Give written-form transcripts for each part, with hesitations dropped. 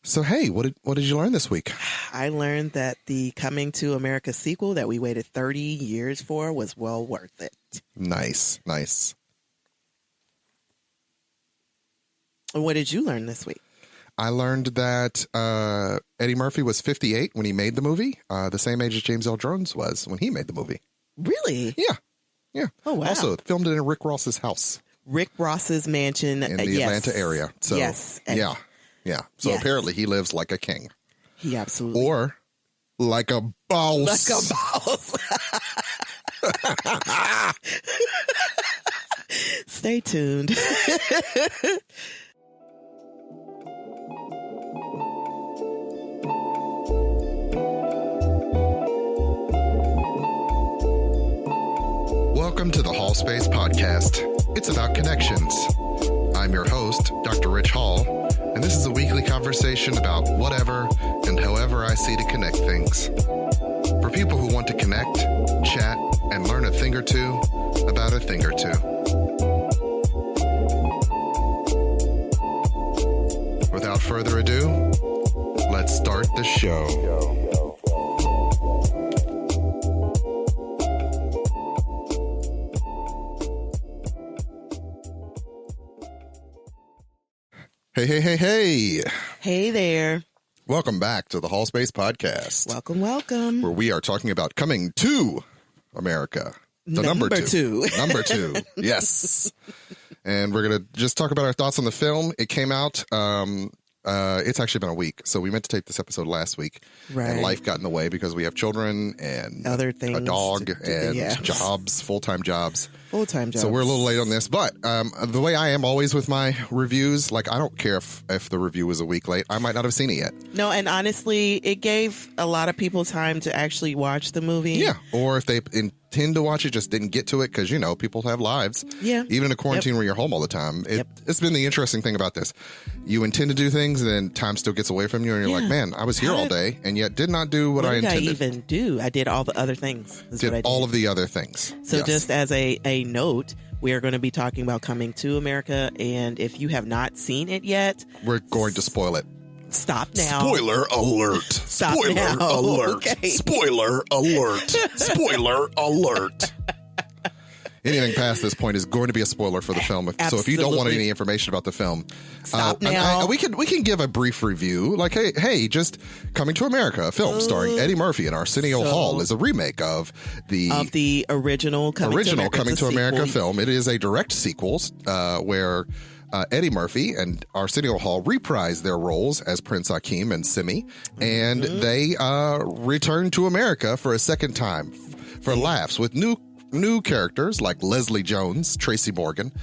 So, hey, what did you learn this week? I learned that the Coming to America sequel that we waited 30 years for was well worth it. Nice. What did you learn this week? I learned that Eddie Murphy was 58 when he made the movie, the same age as James L. Jones was when he made the movie. Really? Yeah. Oh, wow. Also, filmed it in Rick Ross's house. Rick Ross's mansion. In the Atlanta area. So, yes. Yeah. So apparently he lives like a king. He absolutely. Or like a boss. Like a boss. Stay tuned. Welcome to the Hallspace Podcast. It's about connections. I'm your host, Dr. Ritch Hall, and this is a weekly conversation about whatever and however I see to connect things. For people who want to connect, chat, and learn a thing or two about a thing or two. Without further ado, let's start the show. Hey. Hey there. Welcome back to the Hallspace Podcast. Welcome. Where we are talking about coming to America. The number two. Number two. Yes. And we're going to just talk about our thoughts on the film. It came out. It's actually been a week. So we meant to take this episode last week. Right. And life got in the way because we have children and other things, a dog and jobs, full-time jobs. So we're a little late on this. But the way I am always with my reviews, like I don't care if the review was a week late. I might not have seen it yet. No, and honestly, it gave a lot of people time to actually watch the movie. Yeah. Or if they intend to watch it, just didn't get to it because, you know, people have lives. Yeah. Even in a quarantine where you're home all the time. It's been the interesting thing about this. You intend to do things and then time still gets away from you and you're like, man, I was here all day and yet did not do what I intended. What did I even do? I did all the other things. Did all of the other things. So just as a note, we are going to be talking about Coming to America, and if you have not seen it yet, we're going to spoil it. Stop now. Spoiler alert. Spoiler now. Alert. Okay. Spoiler alert. Spoiler alert. Anything past this point is going to be a spoiler for the film. So if you don't want any information about the film, stop now. We can give a brief review. Like, hey, just Coming to America, a film starring Eddie Murphy in Arsenio Hall, is a remake of the original Coming to America film. It is a direct sequel where Eddie Murphy and Arsenio Hall reprise their roles as Prince Hakeem and Simi, and they return to America for a second time for laughs with new characters like Leslie Jones, Tracy Morgan,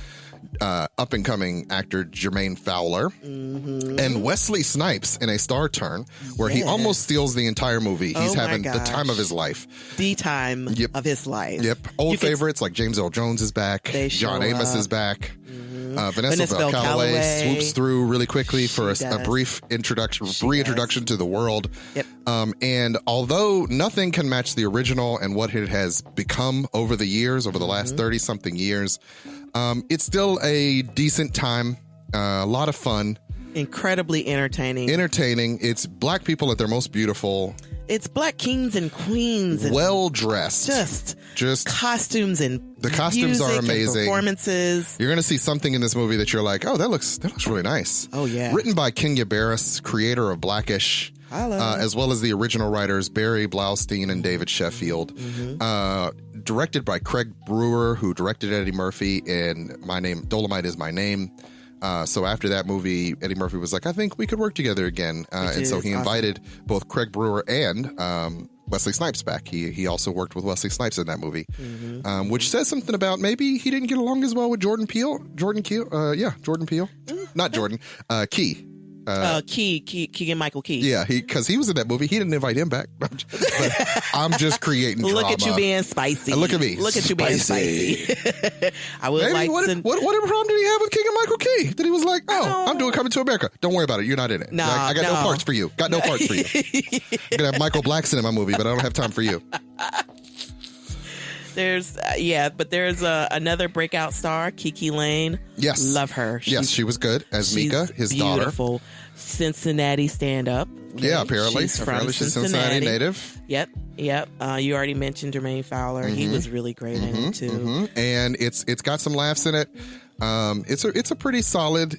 up-and-coming actor Jermaine Fowler, and Wesley Snipes in a star turn where he almost steals the entire movie. He's having the time of his life. The time of his life. Yep. Old favorites like James L. Jones is back. John Amos is back. Vanessa Bell Calloway swoops through really quickly for a brief reintroduction to the world. Yep. And although nothing can match the original and what it has become over the years, over the last 30-something years, it's still a decent time, a lot of fun. Incredibly entertaining. It's black people at their most beautiful. It's black kings and queens. And well dressed. Just costumes and the costumes are amazing. Performances. You're going to see something in this movie that you're like, oh, that looks really nice. Oh, yeah. Written by Kenya Barris, creator of Blackish, as well as the original writers Barry Blaustein and David Sheffield. Directed by Craig Brewer, who directed Eddie Murphy in Dolomite Is My Name. So after that movie, Eddie Murphy was like, I think we could work together again. And so he invited both Craig Brewer and Wesley Snipes back. He also worked with Wesley Snipes in that movie, which says something about maybe he didn't get along as well with Jordan Peele. Jordan Peele. Not Jordan. Keegan-Michael Key. Yeah, because he was in that movie. He didn't invite him back. I'm just creating drama. Look at you being spicy. Look at me. Look at you being spicy. I would Maybe what problem did he have with Keegan-Michael Key? That he was like, I'm doing Coming to America. Don't worry about it. You're not in it. No, I got no parts for you. I'm going to have Michael Blackson in my movie, but I don't have time for you. There's another breakout star, Kiki Lane. Yes. Love her. She was good as Mika, his beautiful. daughter. Cincinnati stand-up. Okay? Yeah, apparently. She's from Apparently she's Cincinnati native. Yep. You already mentioned Jermaine Fowler. He was really great in it, too. And it's got some laughs in it. It's a pretty solid,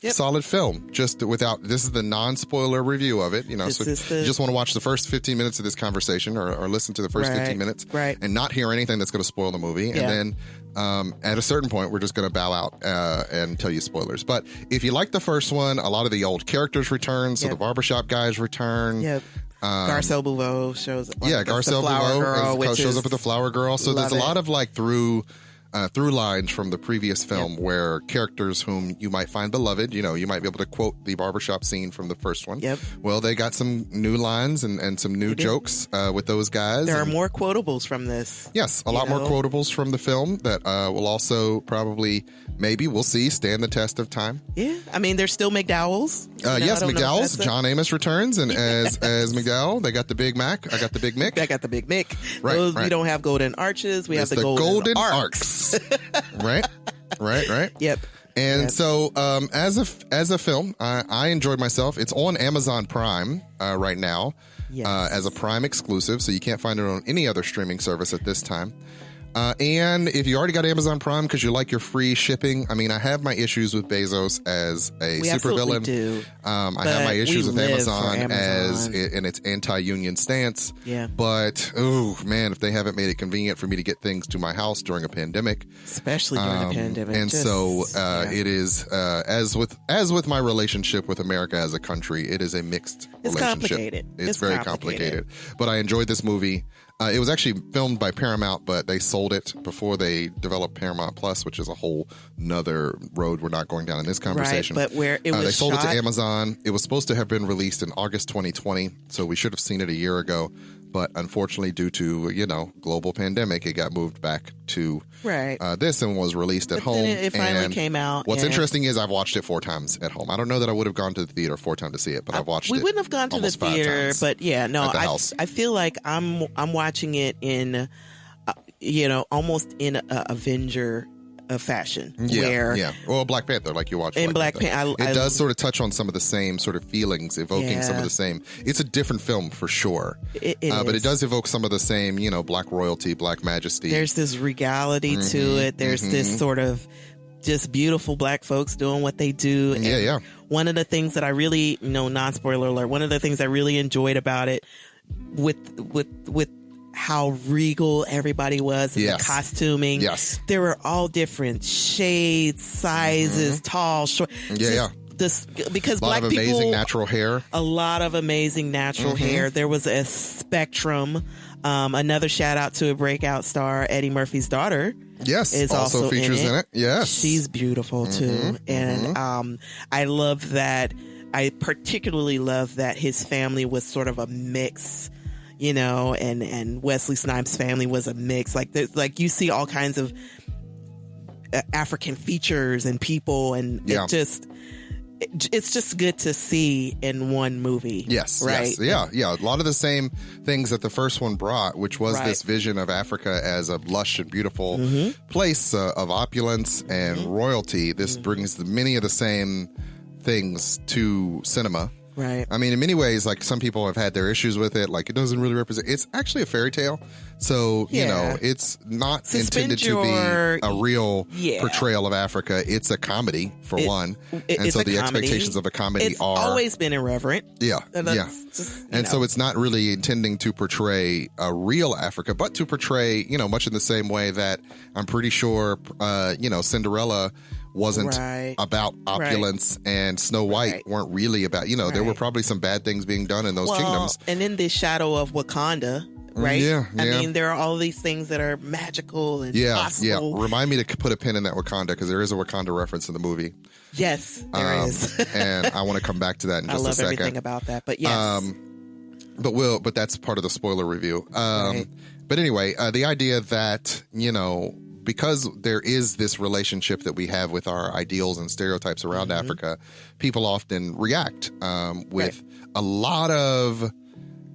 solid film. Just without, this is the non-spoiler review of it. You just want to watch the first 15 minutes of this conversation or listen to the first 15 minutes and not hear anything that's going to spoil the movie. And then at a certain point, we're just going to bow out and tell you spoilers. But if you like the first one, a lot of the old characters return. So the barbershop guys return. Yep. Garcelle Bouveau shows up. Garcelle Bouveau shows up with the Flower Girl. So there's a lot of through lines from the previous film where characters whom you might find beloved, you might be able to quote the barbershop scene from the first one. Yep. Well, they got some new lines and some new jokes with those guys. There are more quotables from this. Yes, a lot more quotables from the film that will also probably, maybe, we'll see, stand the test of time. Yeah. I mean, there's still McDowell's. Yes, McDowell's. John Amos returns and as McDowell. They got the Big Mac. I got the Big Mick. I got the Big Mick. Right. We don't have golden arches. We have the golden arcs. Right. Yep. And so, as a film, I enjoyed myself. It's on Amazon Prime right now, as a Prime exclusive, so you can't find it on any other streaming service at this time. And if you already got Amazon Prime because you like your free shipping, I mean, I have my issues with Bezos as a supervillain. Do. I have my issues with Amazon as in its anti-union stance. Yeah. But if they haven't made it convenient for me to get things to my house during a pandemic, especially during a pandemic, and it is as with my relationship with America as a country, it is a mixed relationship. Complicated. It's very complicated. But I enjoyed this movie. It was actually filmed by Paramount, but they sold it before they developed Paramount Plus, which is a whole nother road we're not going down in this conversation. Right, but where it was they sold it to Amazon. It was supposed to have been released in August 2020, so we should have seen it a year ago. But unfortunately, due to, global pandemic, it got moved back to this and was released at home. Then it finally came out. What's interesting is I've watched it 4 times at home. I don't know that I would have gone to the theater 4 times to see it, but I've watched it. We wouldn't have gone to the theater, but I feel like I'm watching it in, almost in a Avenger fashion. Well, Black Panther, like you watched. In Black Panther, it does sort of touch on some of the same sort of feelings, evoking some of the same. It's a different film for sure, but it does evoke some of the same, Black royalty, Black majesty. There's this regality to it. There's this sort of just beautiful Black folks doing what they do. And one of the things that I really, non-spoiler alert, one of the things I really enjoyed about it with how regal everybody was in the costuming. Yes. There were all different shades, sizes, tall, short. Because a lot Black of people, amazing natural hair. A lot of amazing natural hair. There was a spectrum. Another shout out to a breakout star, Eddie Murphy's daughter. Yes, is also features in it. Yes, she's beautiful too, and I love that. I particularly love that his family was sort of a mix. And Wesley Snipes' family was a mix. Like you see all kinds of African features and people, and it's just good to see in one movie. Yes, right? Yes, yeah. A lot of the same things that the first one brought, which was this vision of Africa as a lush and beautiful place of opulence and royalty. This brings many of the same things to cinema. Right. I mean, in many ways, like some people have had their issues with it. Like it doesn't really represent. It's actually a fairy tale, so it's not intended to be a real portrayal of Africa. It's a comedy for one, and so the expectations of a comedy are always been irreverent. So it's not really intending to portray a real Africa, but to portray much in the same way that I'm pretty sure Cinderella wasn't about opulence and Snow White weren't really about, there were probably some bad things being done in those kingdoms. And in the shadow of Wakanda, right? I mean, there are all these things that are magical and possible. Yeah. Remind me to put a pin in that Wakanda because there is a Wakanda reference in the movie. Yes, there is. And I want to come back to that in just a second. I love everything about that, but yes. But that's part of the spoiler review. But anyway, the idea that, because there is this relationship that we have with our ideals and stereotypes around Africa, people often react with a lot of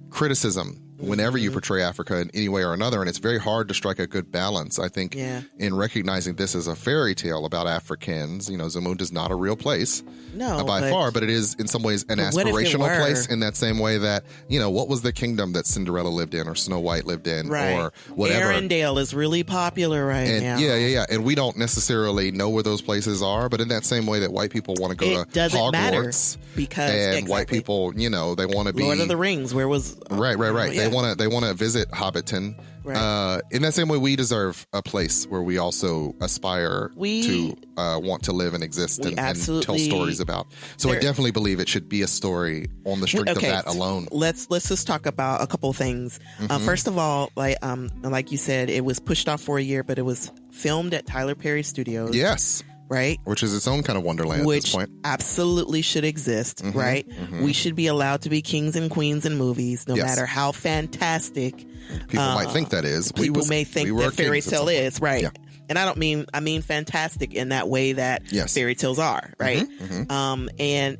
criticism whenever you portray Africa in any way or another, and it's very hard to strike a good balance. I think in recognizing this as a fairy tale about Africans, Zamunda is not a real place by far, but it is in some ways an aspirational place in that same way that, what was the kingdom that Cinderella lived in or Snow White lived in or whatever. Arendelle is really popular now. Yeah. And we don't necessarily know where those places are, but in that same way that white people want to go to Hogwarts and white people, they want to be Lord of the Rings, where was right. They want to visit Hobbiton. Right. In that same way, we deserve a place where we also aspire to want to live and exist and tell stories about. So I definitely believe it should be a story on the strength of that alone. Let's just talk about a couple of things. First of all, like you said, it was pushed off for a year, but it was filmed at Tyler Perry Studios. Yes. Right? Which is its own kind of wonderland at this point. Absolutely should exist, right? We should be allowed to be kings and queens in movies, no matter how fantastic people might think that is. People may think that fairy tale is, right? Yeah. And I mean fantastic in that way that fairy tales are, right? And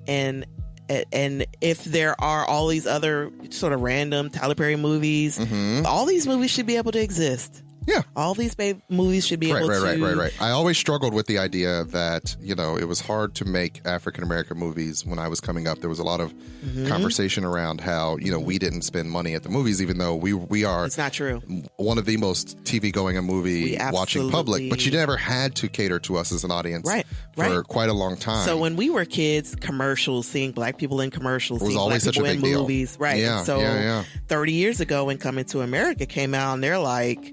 if there are all these other sort of random Tyler Perry movies, all these movies should be able to exist. Yeah. All these movies should be able to... Right. I always struggled with the idea that, it was hard to make African-American movies when I was coming up. There was a lot of conversation around how, we didn't spend money at the movies, even though we are... It's not true. One of the most TV-going and movie-watching public, but you never had to cater to us as an audience for quite a long time. So when we were kids, commercials, seeing black people in commercials, seeing black people in movies, right? Yeah, so 30 years ago when Coming to America came out, and they're like...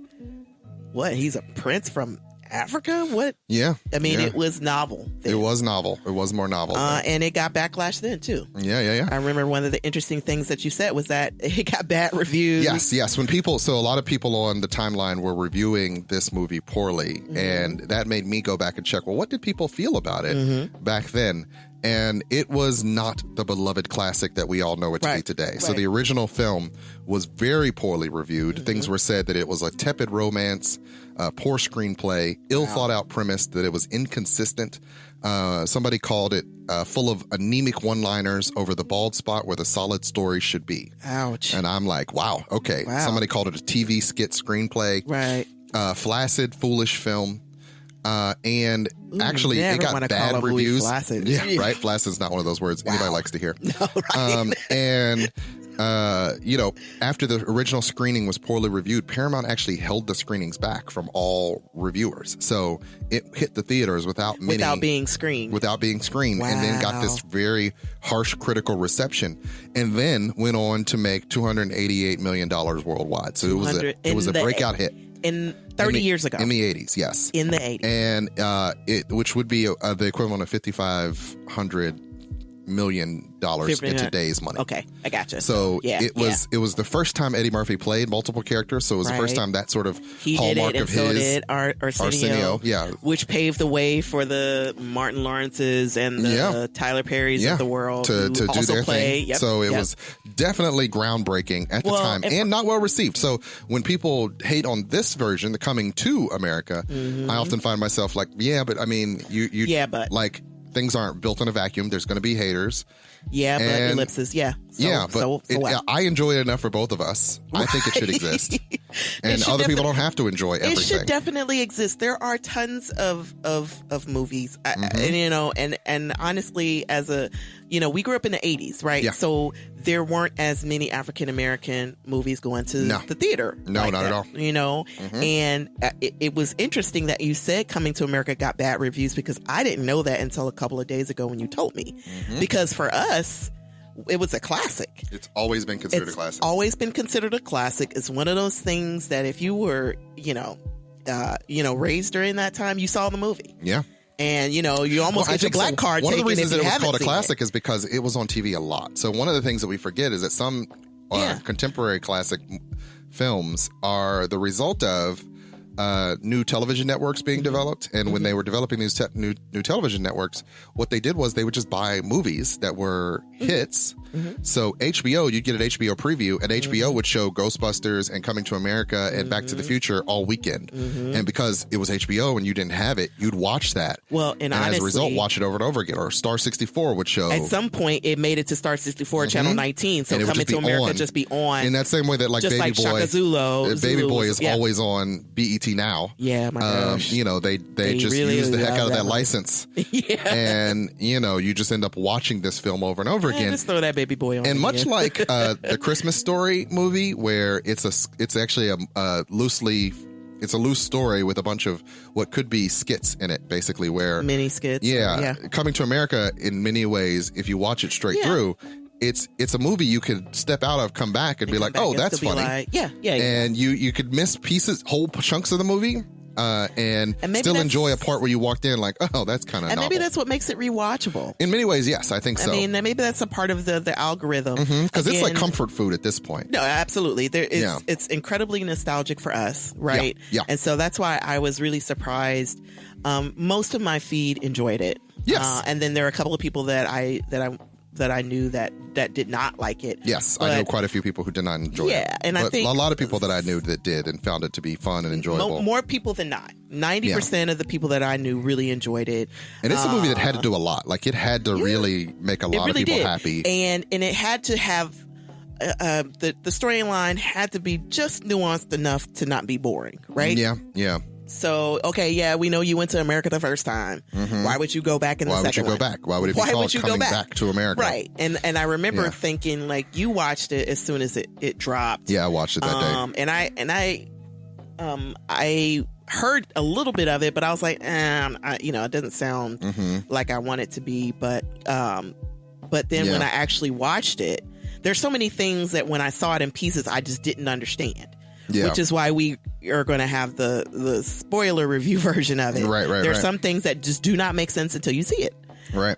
What? He's a prince from Africa? What? Yeah. I mean, it was novel. It was novel. It was more novel. And it got backlash then, too. Yeah. I remember one of the interesting things that you said was that it got bad reviews. Yes. When so a lot of people on the timeline were reviewing this movie poorly. And that made me go back and check, well, what did people feel about it back then? And it was not the beloved classic that we all know it to be today. So the original film was very poorly reviewed. Things were said that it was a tepid romance, poor screenplay, ill thought out premise, that it was inconsistent. Somebody called it full of anemic one-liners over the bald spot where the solid story should be. Ouch. And I'm like, wow, okay. Wow. Somebody called it a TV skit screenplay. Right. Flaccid, foolish film. And actually, it got bad reviews. Flaccid. Yeah, right. Flaccid's not one of those words anybody likes to hear. No, right. After the original screening was poorly reviewed, Paramount actually held the screenings back from all reviewers. So it hit the theaters without being screened. Wow. And then got this very harsh critical reception, and then went on to make $288 million worldwide. So it was a breakout hit. In 30 years ago. In the 80s, yes. In the 80s. And which would be the equivalent of $5,500 million in today's money. Okay, I gotcha. So it was the first time Eddie Murphy played multiple characters, so it was the first time that sort of hallmark of his. So did Arsenio, which paved the way for the Martin Lawrences and the Tyler Perrys of the world to do their thing. Yep. So it was definitely groundbreaking at the time and not well received. So when people hate on this version, the Coming to America, I often find myself like, but I mean, things aren't built in a vacuum. There's going to be haters. Yeah, but ellipses. Yeah. I enjoy it enough for both of us. I think it should exist. And other people don't have we enjoy everything. It should definitely exist. There are tons of movies. And honestly, we grew up in the 80s, right? Yeah. So there weren't as many African American movies going to the theater. No, not at all. And it was interesting that you said Coming to America got bad reviews, because I didn't know that until a couple of days ago when you told me. Because for us, it was a classic. It's always been considered a classic. Always been considered a classic. It's one of those things that if you were, raised during that time, you saw the movie. Yeah. And, you almost get your black card taken. One of the reasons that it was called a classic is because it was on TV a lot. So one of the things that we forget is that some contemporary classic films are the result of new television networks being developed. And when they were developing these new television networks, what they did was they would just buy movies that were hits So HBO, you'd get an HBO preview, and HBO would show Ghostbusters and Coming to America and Back to the Future all weekend. And because it was HBO and you didn't have it, you'd watch that. Well, and honestly, as a result, watch it over and over again. Or Star 64 would show. At some point, it made it to Star 64, Channel 19. So Coming to America just be on. In that same way that like just Baby like Boy, Shaka Zulu, Baby Boy is always on BET Now. Yeah, my gosh. You know, they just really use the heck out of that movie. license. Yeah. And, you know, you just end up watching this film over and over again. Just throw that Baby Boy on. And much like the Christmas Story movie, where it's actually a loose story with a bunch of what could be skits in it, basically, where mini skits. Yeah. Coming to America, in many ways, if you watch it straight through, it's a movie you could step out of, come back, and be like, oh, that's funny. Like, yeah. And you could miss whole chunks of the movie. And still enjoy a part where you walked in like, oh, that's kind of and novel. Maybe that's what makes it rewatchable. In many ways, yes, I think so. I mean, maybe that's a part of the algorithm. Because it's like comfort food at this point. No, absolutely. It's incredibly nostalgic for us, right? Yeah. And so that's why I was really surprised. Most of my feed enjoyed it. Yes. And then there are a couple of people that I knew that did not like it. Yes, I know quite a few people who did not enjoy it. Yeah, and I think a lot of people that I knew that did and found it to be fun and enjoyable. More people than not. 90% of the people that I knew really enjoyed it. And it's a movie that had to do a lot. Like, it had to really make a lot of people happy. And it had to have the storyline had to be just nuanced enough to not be boring, right? Yeah. So, okay, yeah, we know you went to America the first time. Why would you go back in the second one? Why would you go back? Why would it be called Coming Back to America? Right. And I remember thinking, like, you watched it as soon as it dropped. Yeah, I watched it that day. And I heard a little bit of it, but I was like, it doesn't sound like I want it to be. But then when I actually watched it, there's so many things that when I saw it in pieces, I just didn't understand. Yeah. Which is why we are going to have the spoiler review version of it. Right. There's some things that just do not make sense until you see it. Right.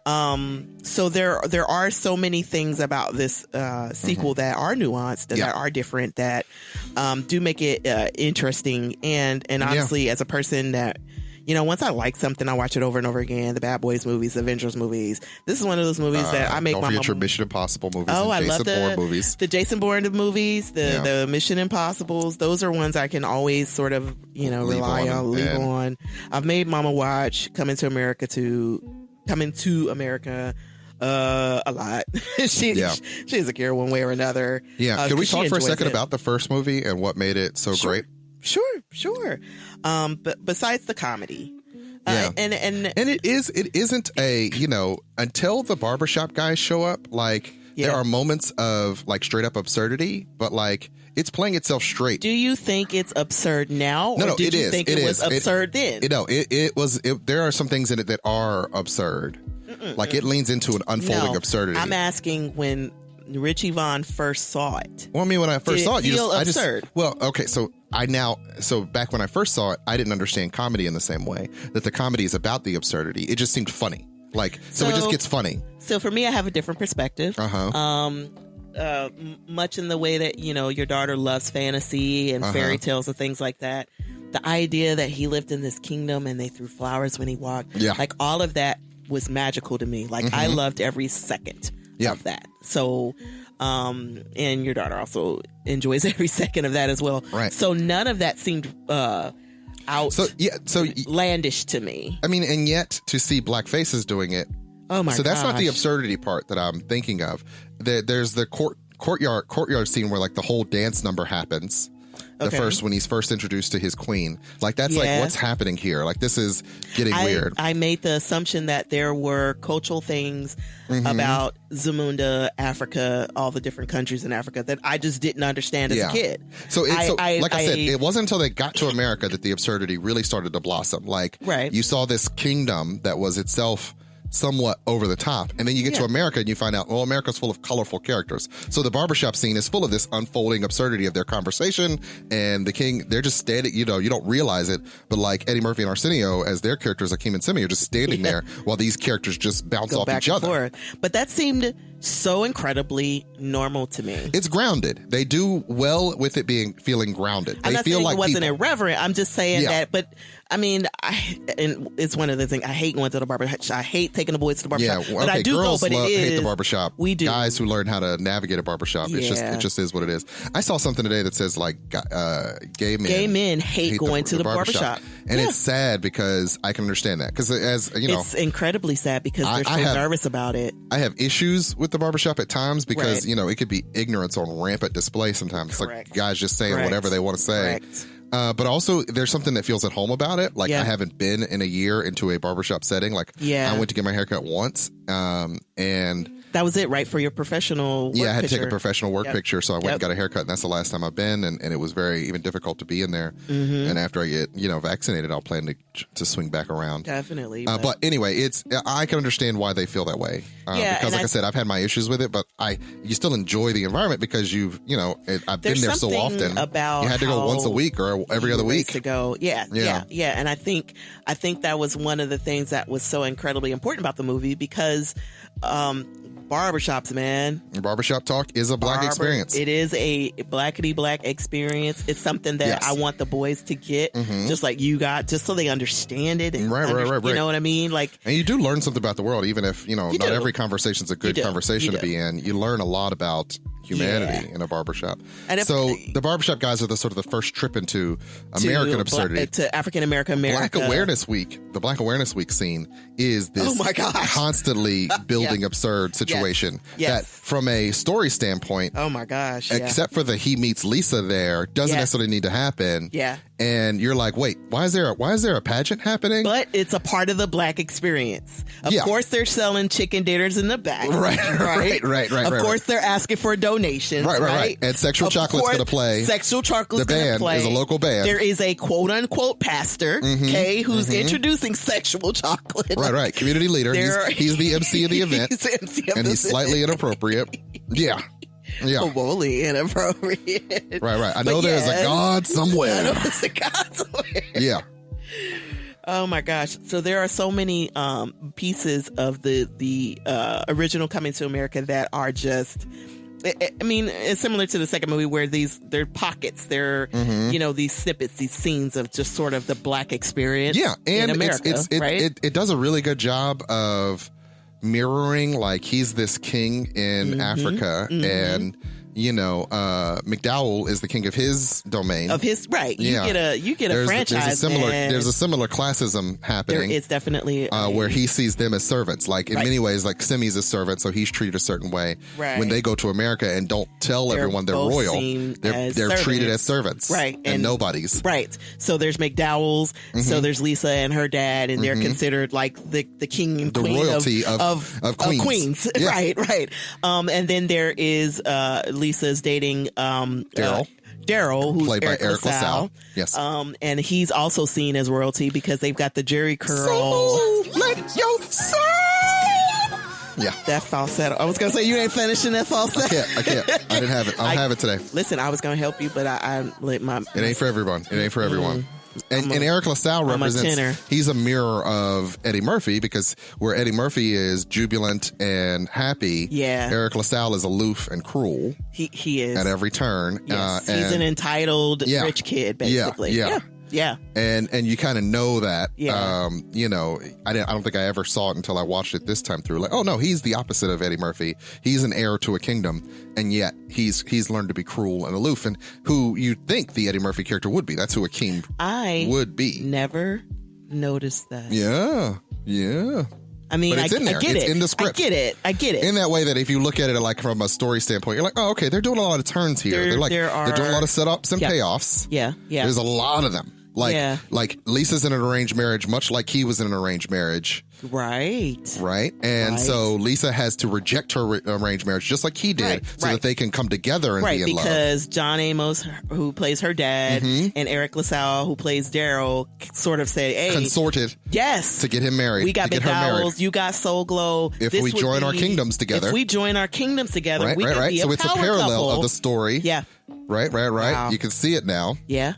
So there are so many things about this sequel that are nuanced and that are different that do make it interesting. And honestly, as a person that, once I like something, I watch it over and over again. The Bad Boys movies, the Avengers movies. This is one of those movies that I make my Don't forget your Mission Impossible movies. Oh, I Jason love Bourne movies. The Jason Bourne movies, the Mission Impossibles. Those are ones I can always sort of, rely on, leave on. I've made Mama watch Coming to America a lot. She doesn't care one way or another. Yeah. Can we talk for a second about the first movie and what made it so great? Sure. But besides the comedy, and it isn't a, until the barbershop guys show up, like there are moments of like straight up absurdity, but like it's playing itself straight. Do you think it's absurd now? No, did you think it was absurd then? It was. There are some things in it that are absurd. Like it leans into an unfolding absurdity. I'm asking when Richie Vaughn first saw it. Well, I mean, when I first saw it, absurd? So back when I first saw it, I didn't understand comedy in the same way that the comedy is about the absurdity. It just seemed funny. Like, so it just gets funny. So for me, I have a different perspective. Much in the way that, your daughter loves fantasy and fairy tales and things like that. The idea that he lived in this kingdom and they threw flowers when he walked. Yeah. Like all of that was magical to me. Like I loved every second of that. So, and your daughter also enjoys every second of that as well. Right. So none of that seemed outlandish to me. I mean, and yet to see black faces doing it. Oh my! So that's not the absurdity part that I'm thinking of. There's the courtyard scene where like the whole dance number happens. The first, when he's first introduced to his queen, like that's like what's happening here. Like this is getting weird. I made the assumption that there were cultural things about Zamunda, Africa, all the different countries in Africa that I just didn't understand as a kid. So, like I said, it wasn't until they got to America that the absurdity really started to blossom. Like you saw this kingdom that was itself somewhat over the top, and then you get to America and you find out, well, America's full of colorful characters. So the barbershop scene is full of this unfolding absurdity of their conversation, and the king, they're just standing, you don't realize it, but like Eddie Murphy and Arsenio as their characters, Akeem and Simi, are just standing there while these characters just bounce off each other. But that seemed so incredibly normal to me. It's grounded. They do well with it feeling grounded. They I'm not feel saying like it wasn't people. irreverent. I'm just saying that. But I mean, and it's one of the things I hate going to the barbershop. I hate taking the boys to the barbershop. Yeah, but I do girls go. But hate the barbershop. We do. Guys who learn how to navigate a barbershop. It just is what it is. I saw something today that says like gay men hate going to the barbershop. And it's sad because I can understand that because as you know, it's incredibly sad because they're so nervous about it. I have issues with the barbershop at times because you know it could be ignorance on rampant display sometimes. It's like guys just saying whatever they want to say. But also there's something that feels at home about it. Like I haven't been in a year into a barbershop setting. Like I went to get my haircut once and that was it, right? For your professional work I had picture. to take a professional work picture. So I went and got a haircut, and that's the last time I've been. And it was very even difficult to be in there. And after I get, vaccinated, I'll plan to swing back around. Definitely. But anyway, I can understand why they feel that way. Because like I said, I've had my issues with it, but you still enjoy the environment because I've been there so often. About you had to go once a week or every other week to go. Yeah. And I think that was one of the things that was so incredibly important about the movie because barbershops, man. Barbershop talk is a black experience. It is a blackety-black experience. It's something that I want the boys to get, just like you got, just so they understand it. And right. You know what I mean? And you do learn something about the world, even if, not every conversation's a good conversation to be in. You learn a lot about humanity in a barbershop. So the barbershop guys are the sort of the first trip into American absurdity. To African-American America. Black Awareness Week, the Black Awareness Week scene is this constantly building absurd situation that from a story standpoint, oh my gosh, except for the he meets Lisa there, doesn't necessarily need to happen. And you're like, wait, why is there a pageant happening? But it's a part of the black experience. Of course they're selling chicken dinners in the back. Right. Of course they're asking for donations. Right. And Sexual Chocolate's going to play. Sexual Chocolate's going to play. The band is a local band. There is a quote unquote pastor, who's introducing Sexual Chocolate. Right. Community leader. He's the MC of the event. He's the MC of and he's slightly inappropriate. Yeah. Wholly inappropriate. Right. I know there's a God somewhere. I know there's a God somewhere. Yeah. Oh my gosh. So there are so many pieces of the original Coming to America that are just, I mean, it's similar to the second movie where they're pockets, they're, these snippets, these scenes of just sort of the black experience in America. It does a really good job of mirroring, like, he's this king in Africa and McDowell is the king of his domain. You get a franchise. There's a similar classism happening. There is definitely where he sees them as servants. Like in many ways, like Simi's a servant, so he's treated a certain way. When they go to America and don't tell everyone they're royal, they're treated as servants. And nobodies. So there's McDowell's, so there's Lisa and her dad, and they're considered like the king and queen royalty of Queens. Right. And then there is Lisa's dating Daryl, who's played by Eric LaSalle. Yes. And he's also seen as royalty because they've got the Jerry curl. So let your soul. Yeah. That falsetto. I was going to say, you ain't finishing that falsetto. I can't. I didn't have it. I'll have it today. Listen, I was going to help you, but it ain't for everyone. And Eric LaSalle represents, he's a mirror of Eddie Murphy because where Eddie Murphy is jubilant and happy, Eric LaSalle is aloof and cruel. He is. At every turn. Yes. He's an entitled rich kid, basically. Yeah. And you kind of know that. I don't think I ever saw it until I watched it this time through. Like, oh no, he's the opposite of Eddie Murphy. He's an heir to a kingdom, and yet he's learned to be cruel and aloof, and who you'd think the Eddie Murphy character would be. That's who a king would be. Never noticed that. Yeah. I mean, but it's in there. It's in the script. I get it. In that way that if you look at it like from a story standpoint, you're like, oh, okay, they're doing a lot of turns here. They're doing a lot of setups and payoffs. Yeah. There's a lot of them. Like Lisa's in an arranged marriage, much like he was in an arranged marriage. Right. And so Lisa has to reject her arranged marriage just like he did so that they can come together and be in love. Because John Amos, who plays her dad, and Eric LaSalle, who plays Daryl, sort of said, hey. Consorted. Yes. To get him married. We got McDowell's, you got Soul Glow. If we join our kingdoms together. We could be a So it's a parallel couple. of the story. Yeah. Right. Wow. You can see it now. Yeah.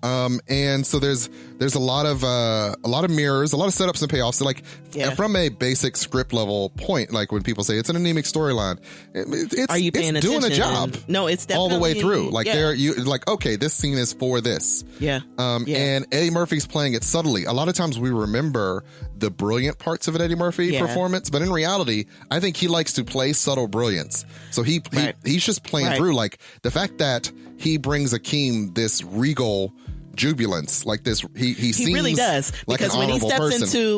And so there's a lot of mirrors, a lot of setups and payoffs. So from a basic script level point, like when people say it's an anemic storyline, it's doing a job. No, it's definitely all the way through. Okay, this scene is for this. Yeah. And Eddie Murphy's playing it subtly. A lot of times we remember the brilliant parts of an Eddie Murphy performance, but in reality, I think he likes to play subtle brilliance. So he's just playing through, like the fact that he brings Akeem this regal jubilance, like this. He seems really does, like because an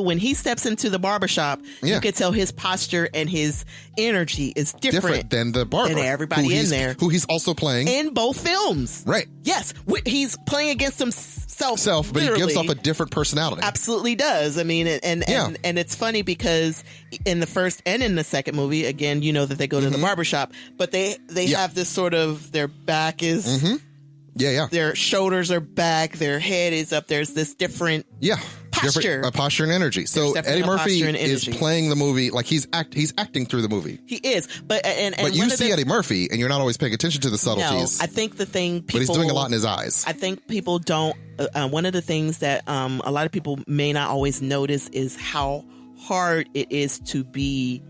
when he steps into the barbershop, you can tell his posture and his energy is different than the barber, than everybody in there, who he's also playing in both films. Right? Yes, he's playing against himself, but he gives off a different personality. Absolutely does. I mean, and it's funny because in the first and in the second movie, again, you know that they go to the barbershop, but they have this sort of, their back is. Their shoulders are back. Their head is up. There's this different posture. Posture and energy. So Eddie Murphy is playing the movie like he's acting through the movie. He is. But you see Eddie Murphy and you're not always paying attention to the subtleties. No, I think the thing people... But he's doing a lot in his eyes. I think people don't... one of the things that a lot of people may not always notice is how hard it is to be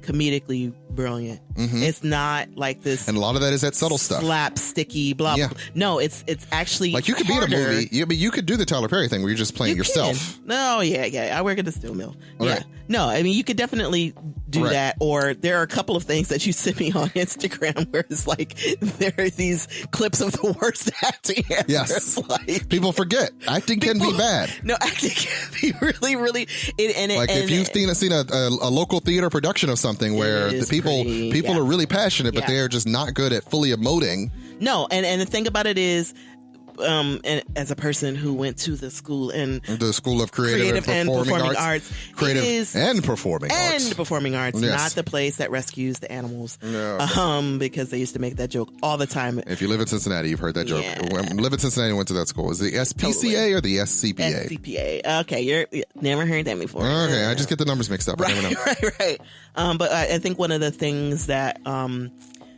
comedically brilliant. It's not like this, and a lot of that is that subtle stuff, slapsticky, blah blah. No, it's actually like you could harder. be in a movie. You could do the Tyler Perry thing where you're just playing yourself. No, I work at the steel mill. Right. No, I mean you could definitely do that. Or there are a couple of things that you sent me on Instagram where it's like there are these clips of the worst acting ever. Yes, like, people forget acting can be bad. No, acting can be really, really. If you've seen a local theater production of something where the people are really passionate, but they are just not good at fully emoting. No, and the thing about it is, and as a person who went to the school of creative and performing arts, not the place that rescues the animals. No. Because they used to make that joke all the time. If you live in Cincinnati, you've heard that joke. When live in Cincinnati and went to that school. Is it the SPCA or the SCPA? SCPA. Okay, you're never heard that before. Okay, I just get the numbers mixed up. Right, I never know. Right. But I think one of the things that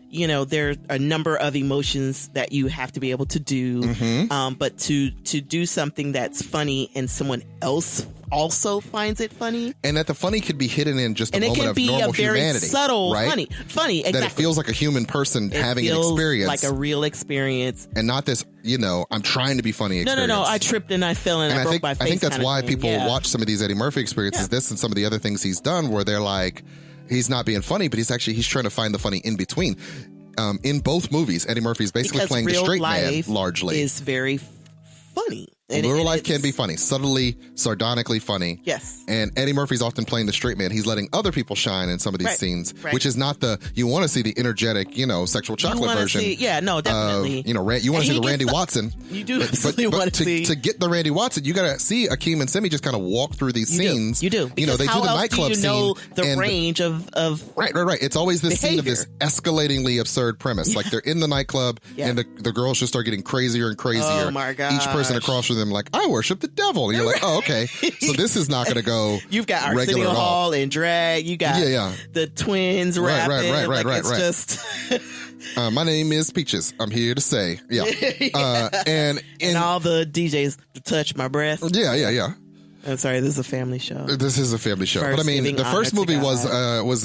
there are a number of emotions that you have to be able to do, but to do something that's funny and someone else also finds it funny, and that the funny could be hidden in just a moment of normal humanity, and it can be a very subtle, right? funny, exactly. That it feels like a human person having an experience, like a real experience, and not this, I'm trying to be funny experience. No, I tripped and I fell and I broke my face. I think that's why people watch some of these Eddie Murphy experiences, this and some of the other things he's done, where they're like, he's not being funny, but he's trying to find the funny in between. In both movies, Eddie Murphy's basically playing the straight man largely. Is very funny. Real life can be funny, subtly, sardonically funny. Yes. And Eddie Murphy's often playing the straight man. He's letting other people shine in some of these scenes, which is not you want to see the energetic, sexual chocolate version. Definitely. You want to see the Randy Watson. You do want to see. To get the Randy Watson, you got to see Akeem and Simi just kind of walk through these scenes. You do. Because they do the nightclub scene. The range of Right. It's always this scene of this escalatingly absurd premise. Like they're in the nightclub and the girls just start getting crazier and crazier. Oh my gosh. Each person across from them like, I worship the devil. And you're like, oh, okay. So this is not going to go. You've got Arsenio Hall and drag. You got the twins rapping. Right. Just my name is Peaches. I'm here to say, and all the DJs touch my breath. Yeah. I'm sorry, this is a family show. This is a family show. But I mean, the first movie was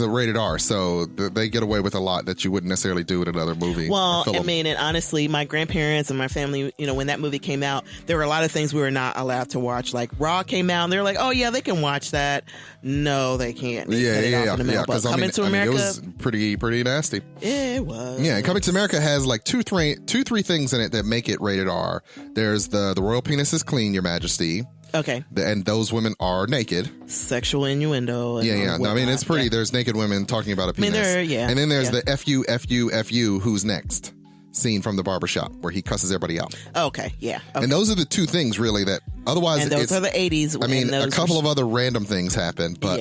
a rated R, so they get away with a lot that you wouldn't necessarily do in another movie. Well, I mean, and honestly, my grandparents and my family, when that movie came out, there were a lot of things we were not allowed to watch. Like Raw came out, and they were like, "Oh yeah, they can watch that." No, they can't. Yeah. But Coming to America, it was pretty nasty. It was. Yeah, Coming to America has like two, three things in it that make it rated R. There's the royal penis is clean, Your Majesty. Okay. And those women are naked. Sexual innuendo. No, I mean, it's pretty. There's naked women talking about a penis. And then there's the F-U, who's next scene from the barbershop where he cusses everybody out. Okay, yeah. Okay. And those are the two things really that otherwise and those are the 80s. I mean, a couple of other random things happen, but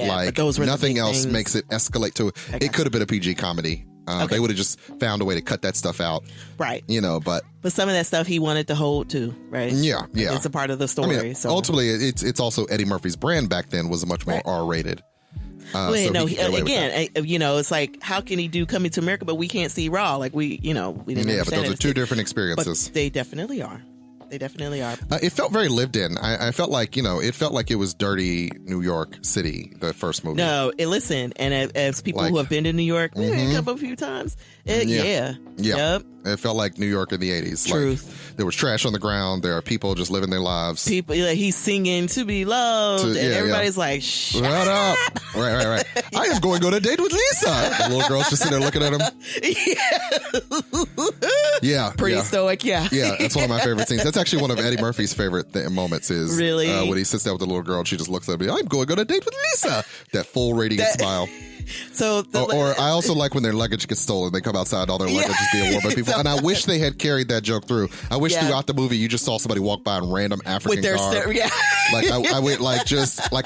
nothing else makes it escalate to it could have been a PG comedy. They would have just found a way to cut that stuff out. Right. But some of that stuff he wanted to hold too, right? Yeah. It's a part of the story. I mean, ultimately, it's also Eddie Murphy's brand back then was much more R-rated. It's like, how can he do Coming to America, but we can't see Raw? Like, we didn't understand. But those are two different experiences. But they definitely are. They definitely are. It felt very lived in. I felt like, it felt like it was dirty New York City, the first movie. No, listen, and as people who have been to New York a few times, Yep. It felt like New York in the 80s. Truth. Like, there was trash on the ground. There are people just living their lives. People, he's singing To Be Loved, and everybody's like, shut up. Right. I am going on a date with Lisa. The little girl's just sitting there looking at him. Yeah. Pretty stoic, Yeah, that's one of my favorite scenes. That's actually one of Eddie Murphy's favorite moments is really when he sits down with the little girl and she just looks at me. I'm going on a date with Lisa. That full radiant smile. So, or I also like when their luggage gets stolen. They come outside, all their luggage is being worn by people. And I wish they had carried that joke through. I wish throughout the movie you just saw somebody walk by in random African garb. I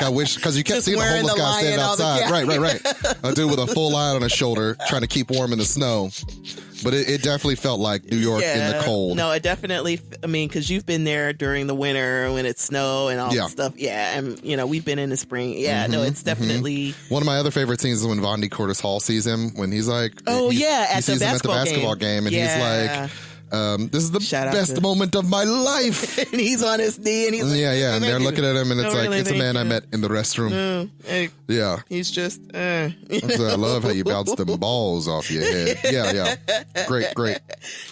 wish, because you kept seeing the homeless guy standing outside. Right. A dude with a full lion on his shoulder trying to keep warm in the snow. But it definitely felt like New York in the cold. No, it definitely, because you've been there during the winter when it's snow and all that stuff. Yeah, and, we've been in the spring. Yeah, no, it's definitely... One of my other favorite scenes is when Vondi Curtis Hall sees him, when he's like... at the basketball game. And he's like... this is the best moment of my life. And he's on his knee and he's like, and they're looking at him and it's like, it's a man I met in the restroom. He's just I love how you bounce them balls off your head. Great.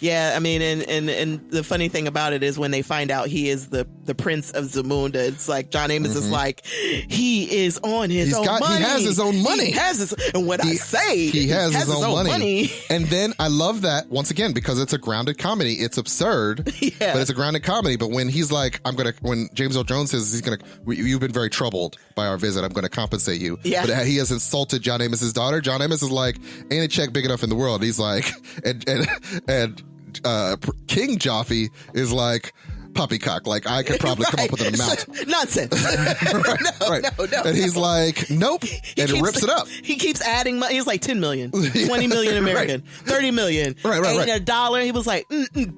Yeah, I mean, and the funny thing about it is when they find out he is the prince of Zamunda, it's like John Amos is like, he is on his own money. He has his own money. He has his, and when I say he has his own money. And then I love that once again because it's a grounded comedy. It's absurd, but it's a grounded comedy. But when he's like, when James Earl Jones says you've been very troubled by our visit, I'm going to compensate you. Yeah. But he has insulted John Amos's daughter. John Amos is like, ain't a check big enough in the world. He's like, and King Joffrey is like, poppycock. Like, I could probably come up with an amount. Nonsense. right. No. And he's like, nope. And it rips it up. He keeps adding money. He's like 10 million, 20 million American, 30 million. Right. $1. He was like,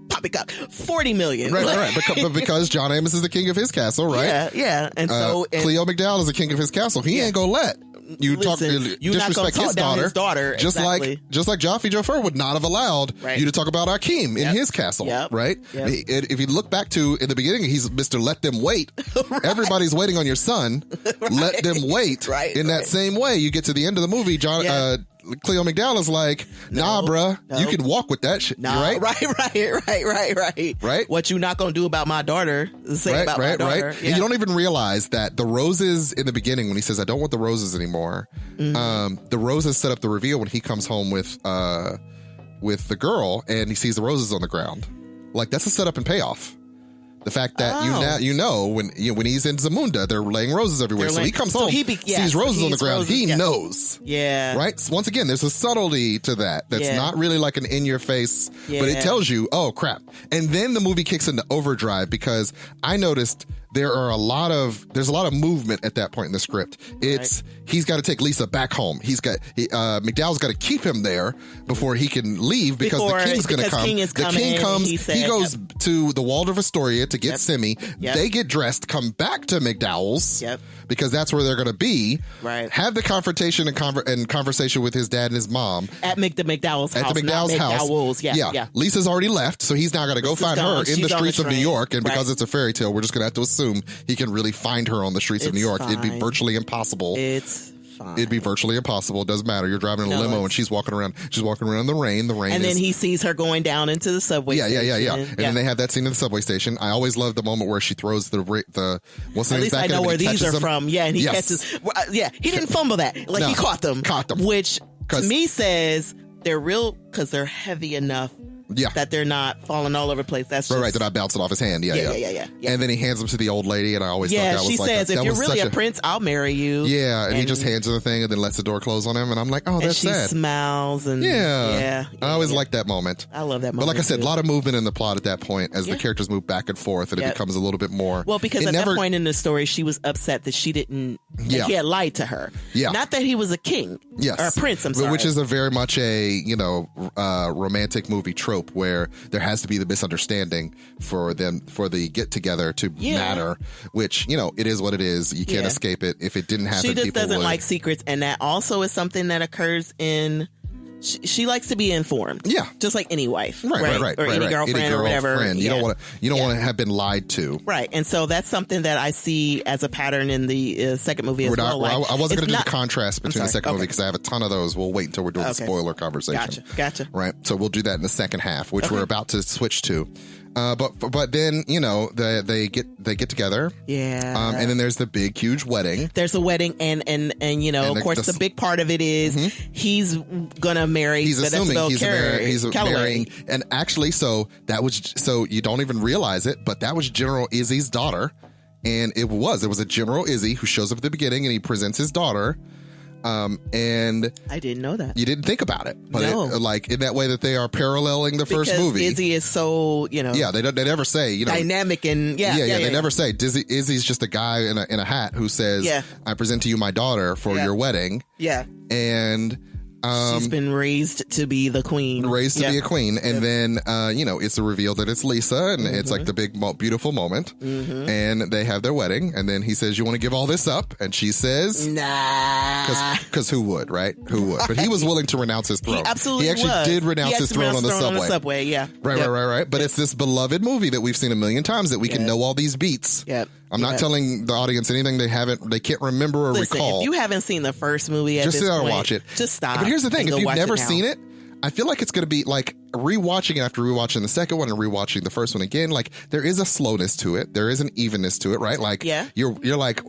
poppycock, 40 million. Right. Because John Amos is the king of his castle, right? Yeah. And so Cleo McDowell is the king of his castle. He ain't gonna let you disrespect his daughter. Just like Joffrey Joffer would not have allowed you to talk about Akeem in his castle, right? If you look back to in the beginning, he's Mr. Let Them Wait. Everybody's waiting on your son. Let them wait. In that same way, you get to the end of the movie, Cleo McDowell is like, nah, bruh, you can walk with that shit. Nah, right. What you not gonna do about my daughter? Say about my daughter. Right. Yeah. And you don't even realize that the roses in the beginning, when he says, I don't want the roses anymore, the roses set up the reveal when he comes home with the girl and he sees the roses on the ground. Like, that's a setup and payoff. The fact that when he's in Zamunda, they're laying roses everywhere. So he comes home, sees roses on the ground. He knows. Yeah. Right? So once again, there's a subtlety to that. That's not really like an in-your-face, but it tells you, oh, crap. And then the movie kicks into overdrive because I noticed there's a lot of movement at that point in the script. He's got to take Lisa back home. McDowell's got to keep him there before he can leave because the king's going to come. The king comes. He goes to the Waldorf Astoria to get Simi. They get dressed, come back to McDowell's because that's where they're going to be. Right. Have the confrontation and conversation with his dad and his mom at the McDowell's house. At the McDowell's house. Yeah. Lisa's already left, so he's now got to go find her in the streets of New York. And because it's a fairy tale, we're just going to have to assume he can really find her on the streets of New York. It'd be virtually impossible. It's fine. It'd be virtually impossible. It doesn't matter. You're driving in a limo and she's walking around. She's walking around in the rain. And then he sees her going down into the subway station. Yeah. And then they have that scene in the subway station. I always love the moment where she throws the what's the name? At least I know where these are from. Yeah, and he catches. He didn't fumble that. He caught them. Which to me says they're real because they're heavy enough. That they're not falling all over the place. That's just... Right, they're not bouncing off his hand. Yeah. And then he hands them to the old lady, and I always thought that was she says, if you're really a prince, I'll marry you. Yeah, and he just hands her the thing and then lets the door close on him, and I'm like, oh, that's sad. And she smiles, and I always like that moment. I love that moment. But like I said, a lot of movement in the plot at that point as the characters move back and forth, and it becomes a little bit more... Well, because at that point in the story, she was upset that she didn't... That he had lied to her. Yeah. Not that he was a king. Yes. Or a prince, I'm sorry. Which is a very much a, romantic movie trope. trope where there has to be the misunderstanding for the get together to matter, which, you know, it is what it is. You can't escape it. If it didn't happen, she just doesn't like secrets. And that also is something that occurs in, she likes to be informed. Yeah. Just like any wife. Right. Or any girlfriend or whatever. You don't want to have been lied to. Right. And so that's something that I see as a pattern in the second movie as well. I wasn't going to do the contrast between the second movie because I have a ton of those. We'll wait until we're doing the spoiler conversation. Gotcha. Right. So we'll do that in the second half, which we're about to switch to. But then, you know, they get together. Yeah. And then there's the big, huge wedding. There's a wedding. And you know, of course, the big part of it is he's going to marry. He's assuming he's marrying. And actually, so you don't even realize it, but that was General Izzy's daughter. And it was a General Izzy who shows up at the beginning and he presents his daughter. And I didn't know that. You didn't think about it, but like in that way that they are paralleling the first movie. Izzy is so, you know, they never say, you know, dynamic and they never say Izzy's just a guy in a hat who says, I present to you my daughter for your wedding. Yeah. And she's been raised to be the queen. Be a queen. And then, you know, it's a reveal that it's Lisa and it's like the big, beautiful moment. And they have their wedding. And then he says, you want to give all this up? And she says, nah. Because who would, right? Who would? But he was willing to renounce his throne. He actually did renounce his throne on the subway. Yeah. Right. But it's this beloved movie that we've seen a million times that we can know all these beats. Yep. I'm not telling the audience anything they can't remember or recall. If you haven't seen the first movie at this point, watch it. Just stop. But here's the thing: if you've never seen it, I feel like it's going to be like rewatching it after rewatching the second one and rewatching the first one again. Like there is a slowness to it, there is an evenness to it, right? Like you're like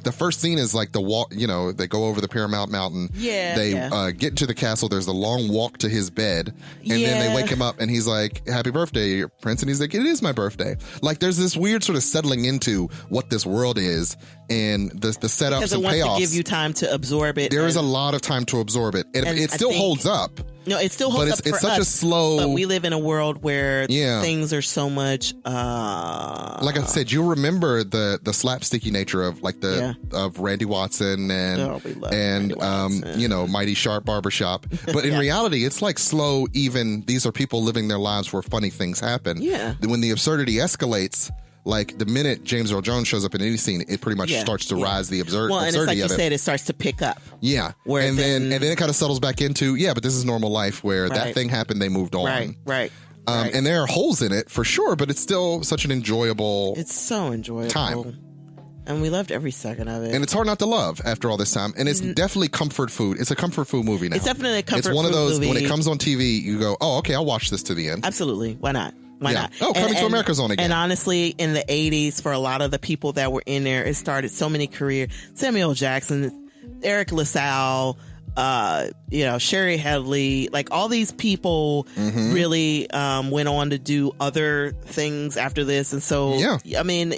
the first scene is like the walk. You know, they go over the Paramount Mountain. They get into the castle. There's the long walk to his bed, and then they wake him up, and he's like, "Happy birthday, Prince!" And he's like, "It is my birthday." Like there's this weird sort of settling into what this world is, and the setups because and payoffs. Because it wants to give you time to absorb it. There is a lot of time to absorb it, and it still holds up. No, it still holds up for us. It's such a slow. But we live in a world where things are so much. Like I said, you remember the slapsticky nature of like of Randy Watson and you know, Mighty Sharp Barbershop. But in reality, it's like slow, even. These are people living their lives where funny things happen. Yeah. When the absurdity escalates. Like the minute James Earl Jones shows up in any scene, it pretty much starts to rise the absurdity. Well, and it's like you said, it starts to pick up. Yeah, and then it kind of settles back into but this is normal life where that thing happened, they moved on. Right. And there are holes in it for sure, but it's still such an enjoyable. It's so enjoyable time. And we loved every second of it. And it's hard not to love after all this time. And it's definitely comfort food. It's a comfort food movie now. It's definitely a comfort food movie. It's one of those, when it comes on TV, you go, oh, okay, I'll watch this to the end. Absolutely. Why not? Why not? Oh, Coming to America's on again. And honestly, in the 80s, for a lot of the people that were in there, it started so many careers. Samuel Jackson, Eric LaSalle, you know, Sherry Headley, like all these people really went on to do other things after this. And so, I mean,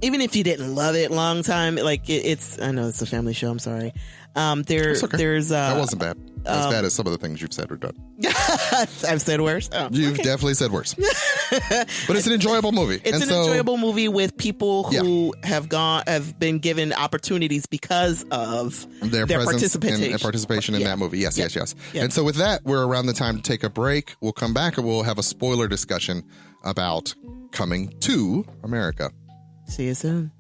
even if you didn't love it long time, like it's, I know it's a family show. I'm sorry. There's that wasn't bad. As bad as some of the things you've said or done. I've said worse. Oh, you've definitely said worse. But it's an enjoyable movie. It's an enjoyable movie with people who have been given opportunities because of their participation in that movie. Yes. And so with that, we're around the time to take a break. We'll come back and we'll have a spoiler discussion about Coming to America. See you soon.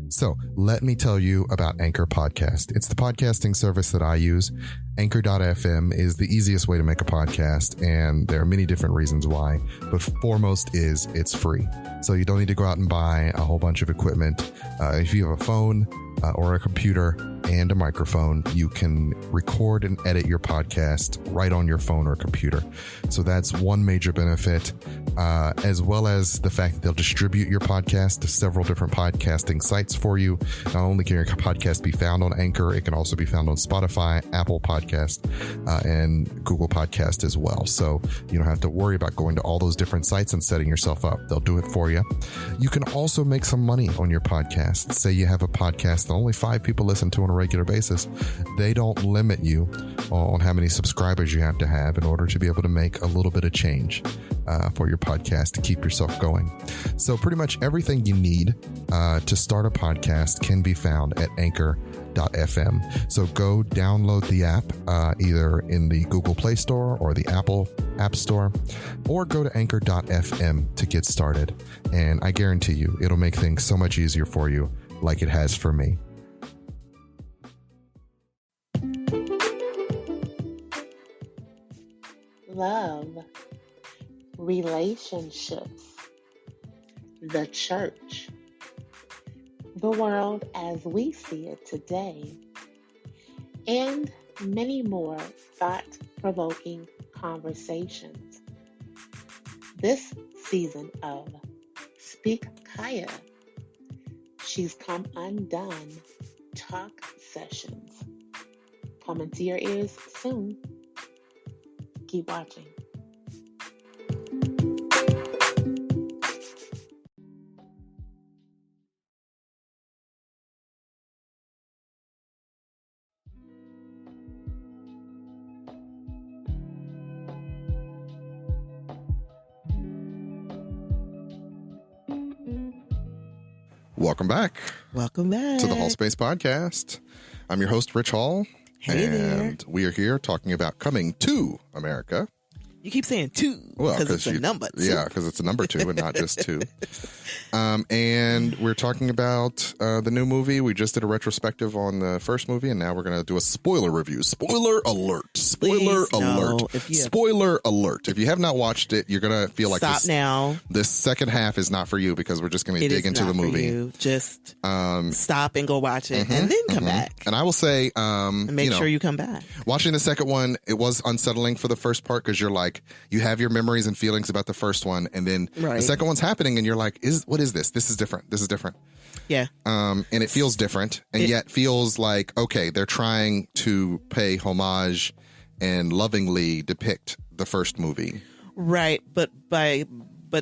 So let me tell you about Anchor Podcast. It's the podcasting service that I use. Anchor.fm is the easiest way to make a podcast, and there are many different reasons why, but foremost is it's free. So you don't need to go out and buy a whole bunch of equipment. If you have a phone or a computer and a microphone, you can record and edit your podcast right on your phone or computer. So that's one major benefit, as well as the fact that they'll distribute your podcast to several different podcasting sites for you. Not only can your podcast be found on Anchor, it can also be found on Spotify, Apple Podcast, and Google Podcast as well. So you don't have to worry about going to all those different sites and setting yourself up. They'll do it for you. You can also make some money on your podcast. Say you have a podcast that only 5 people listen to on a regular basis, they don't limit you on how many subscribers you have to have in order to be able to make a little bit of change for your podcast to keep yourself going. So pretty much everything you need to start a podcast can be found at Anchor.fm. So go download the app either in the Google Play Store or the Apple App Store, or go to Anchor.fm to get started. And I guarantee you, it'll make things so much easier for you, like it has for me. Love, relationships, the church, the world as we see it today, and many more thought-provoking conversations. This season of Speak Kaya, She's Come Undone Talk Sessions, coming to your ears soon. Keep watching. Welcome back. Welcome back to the Hallspace Podcast. I'm your host, Ritch Hall. Hey and there. We are here talking about coming to America. You keep saying two because it's a number two. Yeah, because it's a number two and not just two. And we're talking about the new movie. We just did a retrospective on the first movie, and now we're going to do a spoiler review. Spoiler alert. Spoiler alert. Spoiler alert. If you have not watched it, you're going to feel like Stop now. This second half is not for you because we're just going to dig into the movie. Just stop and go watch it and then come back. And I will say, and make sure you come back. Watching the second one, it was unsettling for the first part because you're like, you have your memories and feelings about the first one, and then the second one's happening, and you're like, what is this? This is different. This is different. Yeah. And it feels different, and yet feels like, okay, they're trying to pay homage and lovingly depict the first movie. Right, but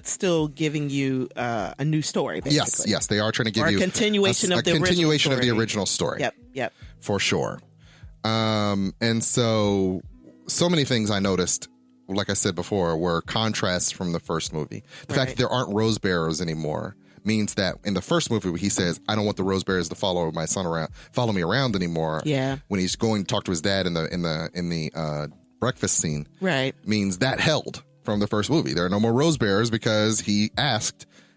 still giving you a new story, basically. Yes, they are trying to give you a continuation of the original story. Yep. For sure. And so many things I noticed, like I said before, were contrasts from the first movie. The fact that there aren't rose bearers anymore means that in the first movie he says, I don't want the rose bearers to follow me around anymore. Yeah. When he's going to talk to his dad in the breakfast scene. Right. Means that held from the first movie. There are no more rose bearers because he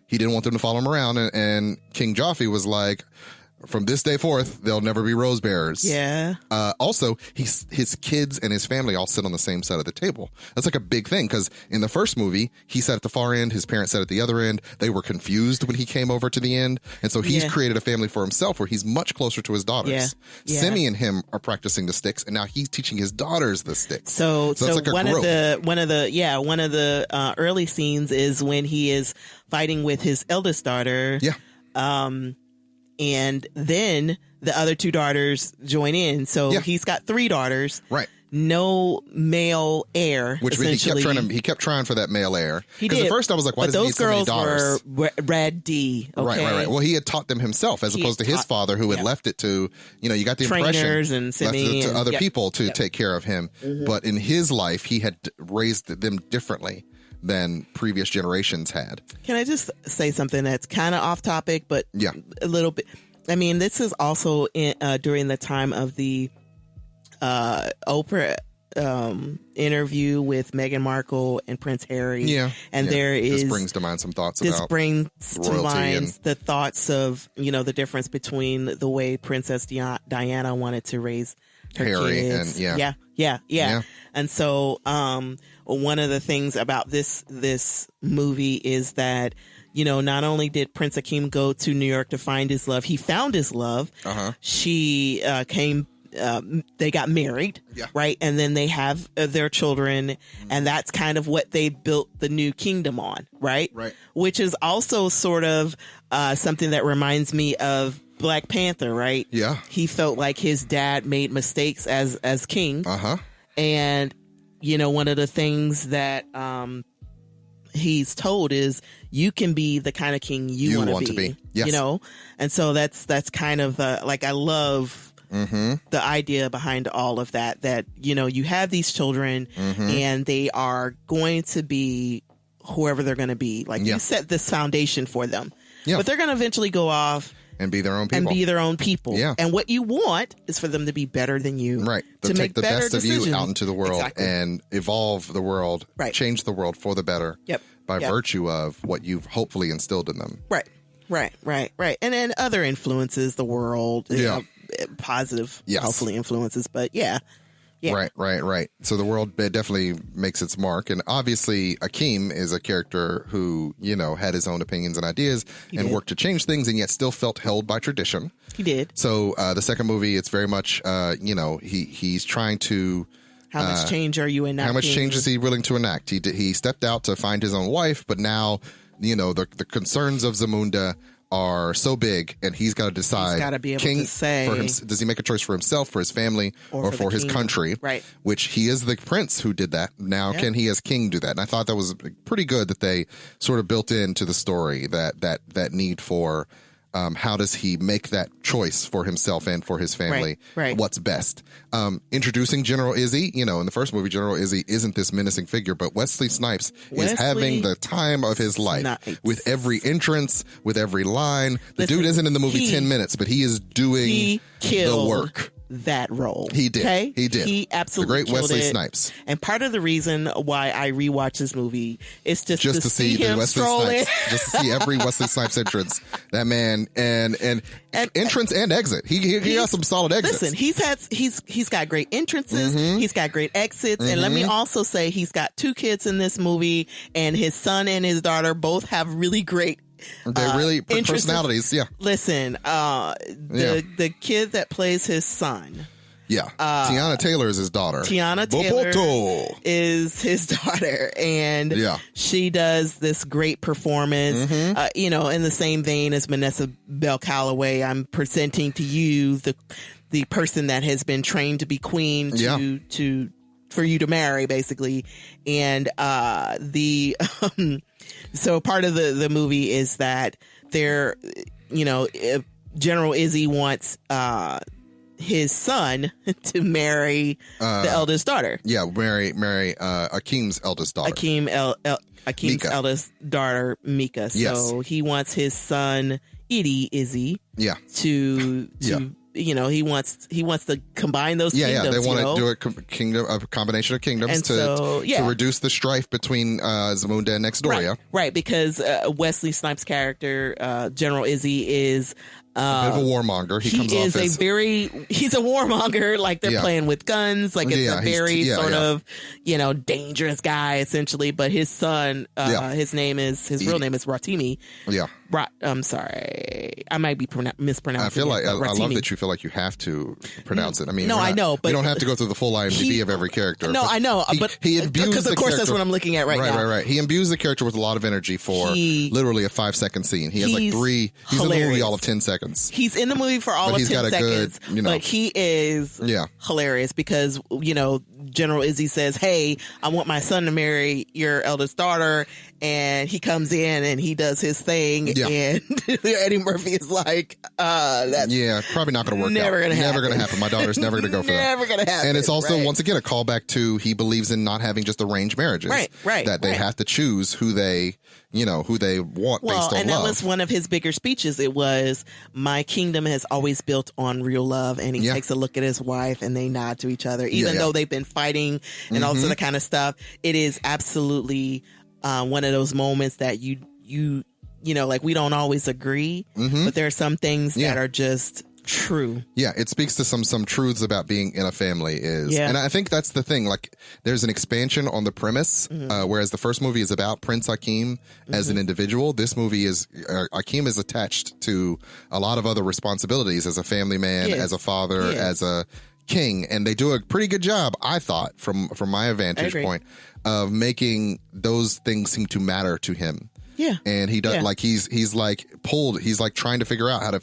didn't want them to follow him around, and King Joffrey was like, from this day forth, there'll never be rose bearers. Yeah. Also, his kids and his family all sit on the same side of the table. That's like a big thing because in the first movie, he sat at the far end, his parents sat at the other end. They were confused when he came over to the end. And so he's created a family for himself where he's much closer to his daughters. Yeah. Semi and him are practicing the sticks, and now he's teaching his daughters the sticks. So that's like one of the early scenes is when he is fighting with his eldest daughter. Yeah. And then the other two daughters join in. So he's got three daughters. Right. No male heir. Which means he kept trying for that male heir. He did. Because at first I was like, why does he need so many daughters? Were Rad D. Okay? Right. Well, he had taught them himself as opposed to his father who had left it to, you got the trainers impression, and left it to other people to Yep. take care of him. Mm-hmm. But in his life, he had raised them differently than previous generations had. Can I just say something that's kind of off topic, but a little bit? I mean, this is also during the time of the Oprah interview with Meghan Markle and Prince Harry. Yeah. And this brings to mind some thoughts about royalty and the thoughts of, the difference between the way Princess Diana wanted to raise her Harry kids. And Yeah. And so one of the things about this movie is that, not only did Prince Hakeem go to New York to find his love, he found his love. She they got married, right? And then they have their children, and that's kind of what they built the new kingdom on, right? Right. Which is also sort of something that reminds me of Black Panther, right? Yeah. He felt like his dad made mistakes as king. And, one of the things that he's told is you can be the kind of king you want to be. Yes. And so that's kind of like, I love the idea behind all of that, you have these children and they are going to be whoever they're going to be. Like you set this foundation for them, but they're going to eventually go off and be their own people. Yeah. And what you want is for them to be better than you. Right. To take make the better best decisions. of you out into the world and evolve the world, change the world for the better by virtue of what you've hopefully instilled in them. Right. And then other influences, the world, positive, hopefully influences. But yeah. Right. So the world definitely makes its mark. And obviously, Akeem is a character who, had his own opinions and ideas and worked to change things and yet still felt held by tradition. He did. So the second movie, it's very much, he's trying to... How much change are you enacting? How much change is he willing to enact? He stepped out to find his own wife, but now, the concerns of Zamunda are so big, and he's got to decide. He's got to be able to say, does he make a choice for himself, for his family, or for his country? Right. Which he is the prince who did that. Now, can he as king do that? And I thought that was pretty good that they sort of built into the story that need for. How does he make that choice for himself and for his family? Right. What's best? Introducing General Izzy, in the first movie, General Izzy isn't this menacing figure, but Wesley Snipes is having the time of his life with every entrance, with every line. The dude isn't in the movie 10 minutes, but he is doing the work. That role. He did. Okay? He did. He absolutely the great Wesley it. Snipes. And part of the reason why I rewatch this movie is just to see him Wesley strolling. Snipes. Just to see every Wesley Snipes entrance. That man and entrance and exit. He got some solid exits. Listen, he's got great entrances. He's got great exits. And let me also say he's got 2 kids in this movie, and his son and his daughter both have really great they're really personalities. Yeah. Listen, the kid that plays his son. Yeah. Tiana Taylor is his daughter. Tiana Taylor is his daughter. And she does this great performance. In the same vein as Vanessa Bell Calloway, I'm presenting to you the person that has been trained to be queen for you to marry, basically. And so part of the movie is that General Izzy wants his son to marry the eldest daughter. Yeah, marry Akeem's eldest daughter. Akeem's eldest daughter, Mika. So he wants his son, Izzy, to he wants to combine those kingdoms. Yeah, they want to do a combination of kingdoms to reduce the strife between Zamunda and Nextdoria. Right, because Wesley Snipes' character, General Izzy, is a bit of a warmonger. He's a warmonger. Like they're playing with guns. Like it's a very sort of dangerous guy essentially. But his son, his real name is Rotimi. Yeah. I'm sorry, I might be mispronouncing. I feel like I love that you feel like you have to pronounce it. I mean, I know, but we don't have to go through the full IMDb of every character. No, I know, but he imbues because of course character, that's what I'm looking at right now. Right. He imbues the character with a lot of energy for literally a 5-second scene. He has like 3. He's in the movie all of 10 seconds. He's in the movie for all of 10 seconds, but he is hilarious because General Izzy says, "Hey, I want my son to marry your eldest daughter," and he comes in and he does his thing, and Eddie Murphy is like, "That's probably not going to work. Never going to happen. My daughter's never going to go for that. Never going to happen." And it's also once again a callback to he believes in not having just arranged marriages, right? That they have to choose who they want based on and love. that was one of his bigger speeches. It was, "My kingdom has always built on real love," and he takes a look at his wife and they nod to each other, even though they've been fighting and all sort of kind of stuff. It is absolutely one of those moments that you like we don't always agree, but there are some things that are just true. Yeah, it speaks to some truths about being in a family and I think that's the thing. Like, there's an expansion on the premise, whereas the first movie is about Prince Akeem as an individual. This movie is Akeem is attached to a lot of other responsibilities as a family man, as a father, as a king, and they do a pretty good job, I thought, from my vantage point, of making those things seem to matter to him. Yeah. And he does like he's like pulled, he's like trying to figure out how to,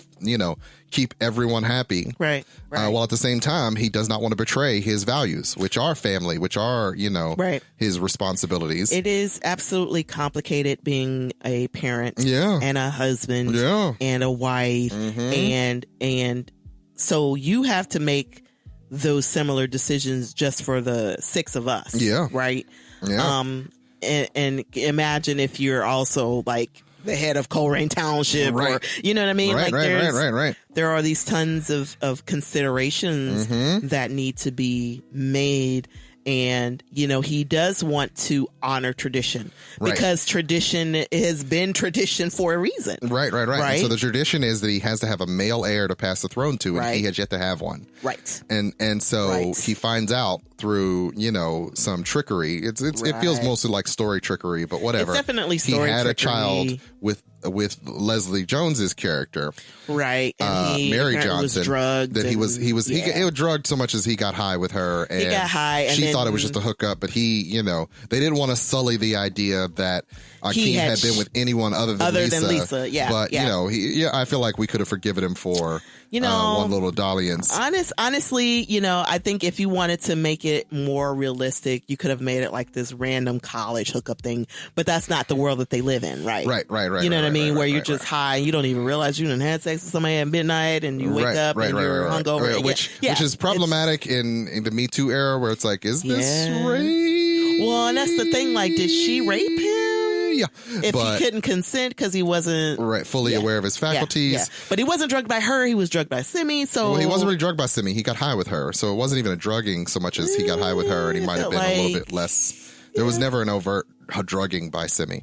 keep everyone happy. Right. While at the same time, he does not want to betray his values, which are family, which are, his responsibilities. It is absolutely complicated being a parent and a husband and a wife and so you have to make those similar decisions just for the 6 of us. Yeah. Right. Yeah. And imagine if you're also like the head of Coleraine Township, Right. or you know what I mean? Right, like right. there are these tons of considerations that need to be made. And, you know, he does want to honor tradition because tradition has been tradition for a reason. Right. And so the tradition is that he has to have a male heir to pass the throne to, and he has yet to have one. Right. And so he finds out through, you know, some trickery. It feels mostly like story trickery, but whatever. It's definitely story He had trickery. a child with Leslie Jones's character, right? And Mary Johnson, was drugged. That he was drugged so much as he got high with her. And he got high, and she thought it was just a hookup, but he, you know, they didn't want to sully the idea that Akeem had been with anyone other than Lisa. Yeah, but you know, I feel like we could have forgiven him for one little dalliance. Honestly, you know, I think if you wanted to make it more realistic, you could have made it like this random college hookup thing. But that's not the world that they live in, right? Right. You know what I mean? Where you're just high and you don't even realize you done had sex with somebody at midnight, and you wake up and you're hungover. Which is problematic in the Me Too era, where it's like, is this rape? Well, and that's the thing. Like, did she rape him? Yeah. If he couldn't consent because he wasn't fully aware of his faculties. Yeah. But he wasn't drugged by her. He was drugged by Simi. So he wasn't really drugged by Simi. He got high with her. So it wasn't even a drugging so much as he got high with her, and he might have been a little bit less. There was never an overt drugging by Simi.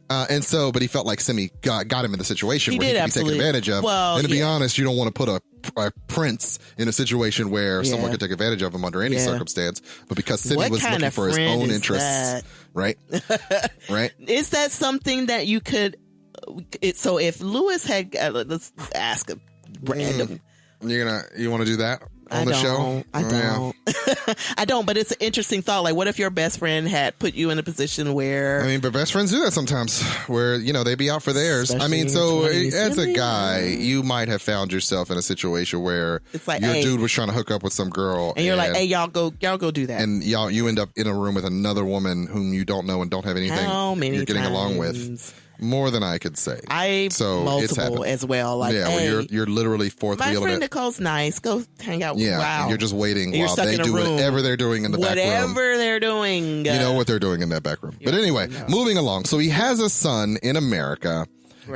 But he felt like Simi got him in the situation where he could be taken advantage of. Well, and to be honest, you don't want to put a prince in a situation where someone could take advantage of him under any circumstance. But because Simi was looking for his own interests, right? Right? Is that something that you could? So if Lewis had, let's ask a random. You want to do that? On the show? I don't. I don't, but it's an interesting thought. Like, what if your best friend had put you in a position where... I mean, but best friends do that sometimes, where, you know, they be out for theirs. I mean, so as a guy, you might have found yourself in a situation where it's like, your dude was trying to hook up with some girl. And you're like, hey, y'all go do that. And you end up in a room with another woman whom you don't know and don't have anything you're getting along with. More than I could say. Multiple as well. Like, well, you're literally fourth wheel. My friend Nicole's nice. Go hang out. Yeah, wow. And you're just waiting while they do whatever they're doing in the back room. Whatever they're doing. You know what they're doing in that back room. But anyway, moving along. So he has a son in America,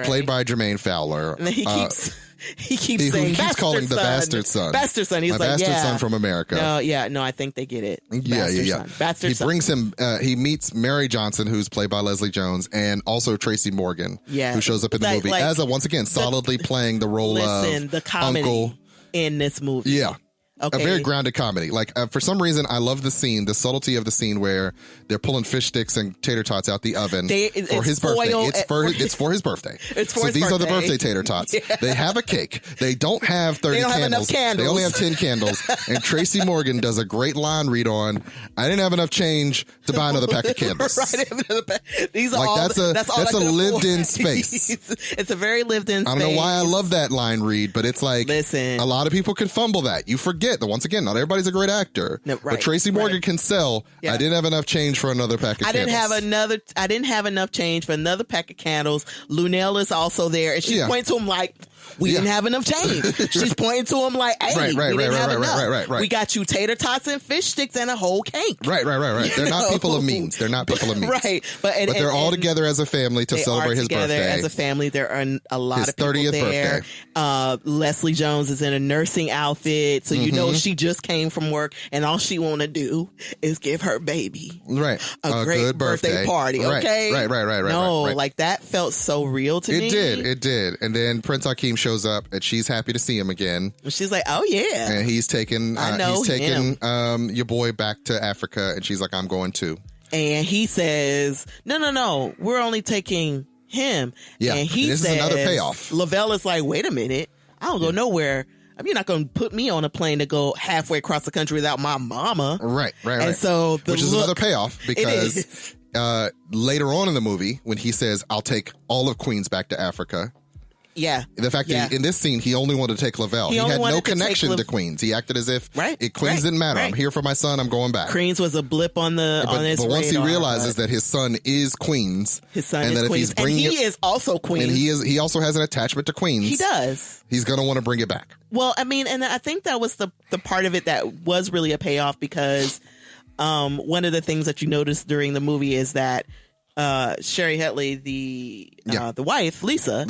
played by Jermaine Fowler. And he keeps saying, keeps calling the bastard son. Bastard son. He's my like, bastard son from America. No, I think they get it. Yeah. Bastard son. Brings him, he meets Mary Johnson, who's played by Leslie Jones, and also Tracy Morgan, who shows up in the movie as once again, solidly playing the role of the comedy Uncle in this movie. Yeah. Okay. A very grounded comedy. Like, for some reason, I love the subtlety of the scene where they're pulling fish sticks and tater tots out the oven for his birthday. It's for his birthday. These are the birthday tater tots. Yeah. They have a cake. They don't have 30 candles. They only have 10 candles. And Tracy Morgan does a great line read on, I didn't have enough change to buy another pack of candles. These are that's a lived-in space. It's a very lived-in space. I don't know why I love that line read, but it's like, a lot of people can fumble that. You forget that once again, not everybody's a great actor. No, but Tracy Morgan can sell. Yeah. I didn't have enough change for another pack of candles. I didn't have enough change for another pack of candles. Lunell is also there, and she's pointing to him like, we didn't have enough change. She's pointing to him like, hey, we didn't have enough. We got you tater tots and fish sticks and a whole cake. Right. They're not people of means. Right. But they're all together as a family to celebrate his birthday. As a family, there are a lot of people there. Leslie Jones is in a nursing outfit, so you know she just came from work, and all she want to do is give her baby a great good birthday party. Okay, right. Like that felt so real to me. It did. And then Prince Akeem shows up, and she's happy to see him again. And she's like, "Oh yeah," and he's taking your boy back to Africa, and she's like, "I'm going too." And he says, "No, we're only taking him." Yeah, and this is another payoff. Lavell is like, "Wait a minute, I don't go nowhere. I mean, you're not going to put me on a plane to go halfway across the country without my mama." Right. And so, which is another payoff because. Later on in the movie, when he says, I'll take all of Queens back to Africa, Yeah. The fact that in this scene, he only wanted to take Lavell. He had no connection to Queens. He acted as if Queens didn't matter. I'm here for my son. I'm going back. Queens was a blip on the on his But once radar, he realizes that his son is Queens, his son is Queens, and he is also Queens, and he also has an attachment to Queens. He does. He's going to want to bring it back. Well, I mean, and I think that was the part of it that was really a payoff, because one of the things that you notice during the movie is that Sherry Hetley, the wife, Lisa,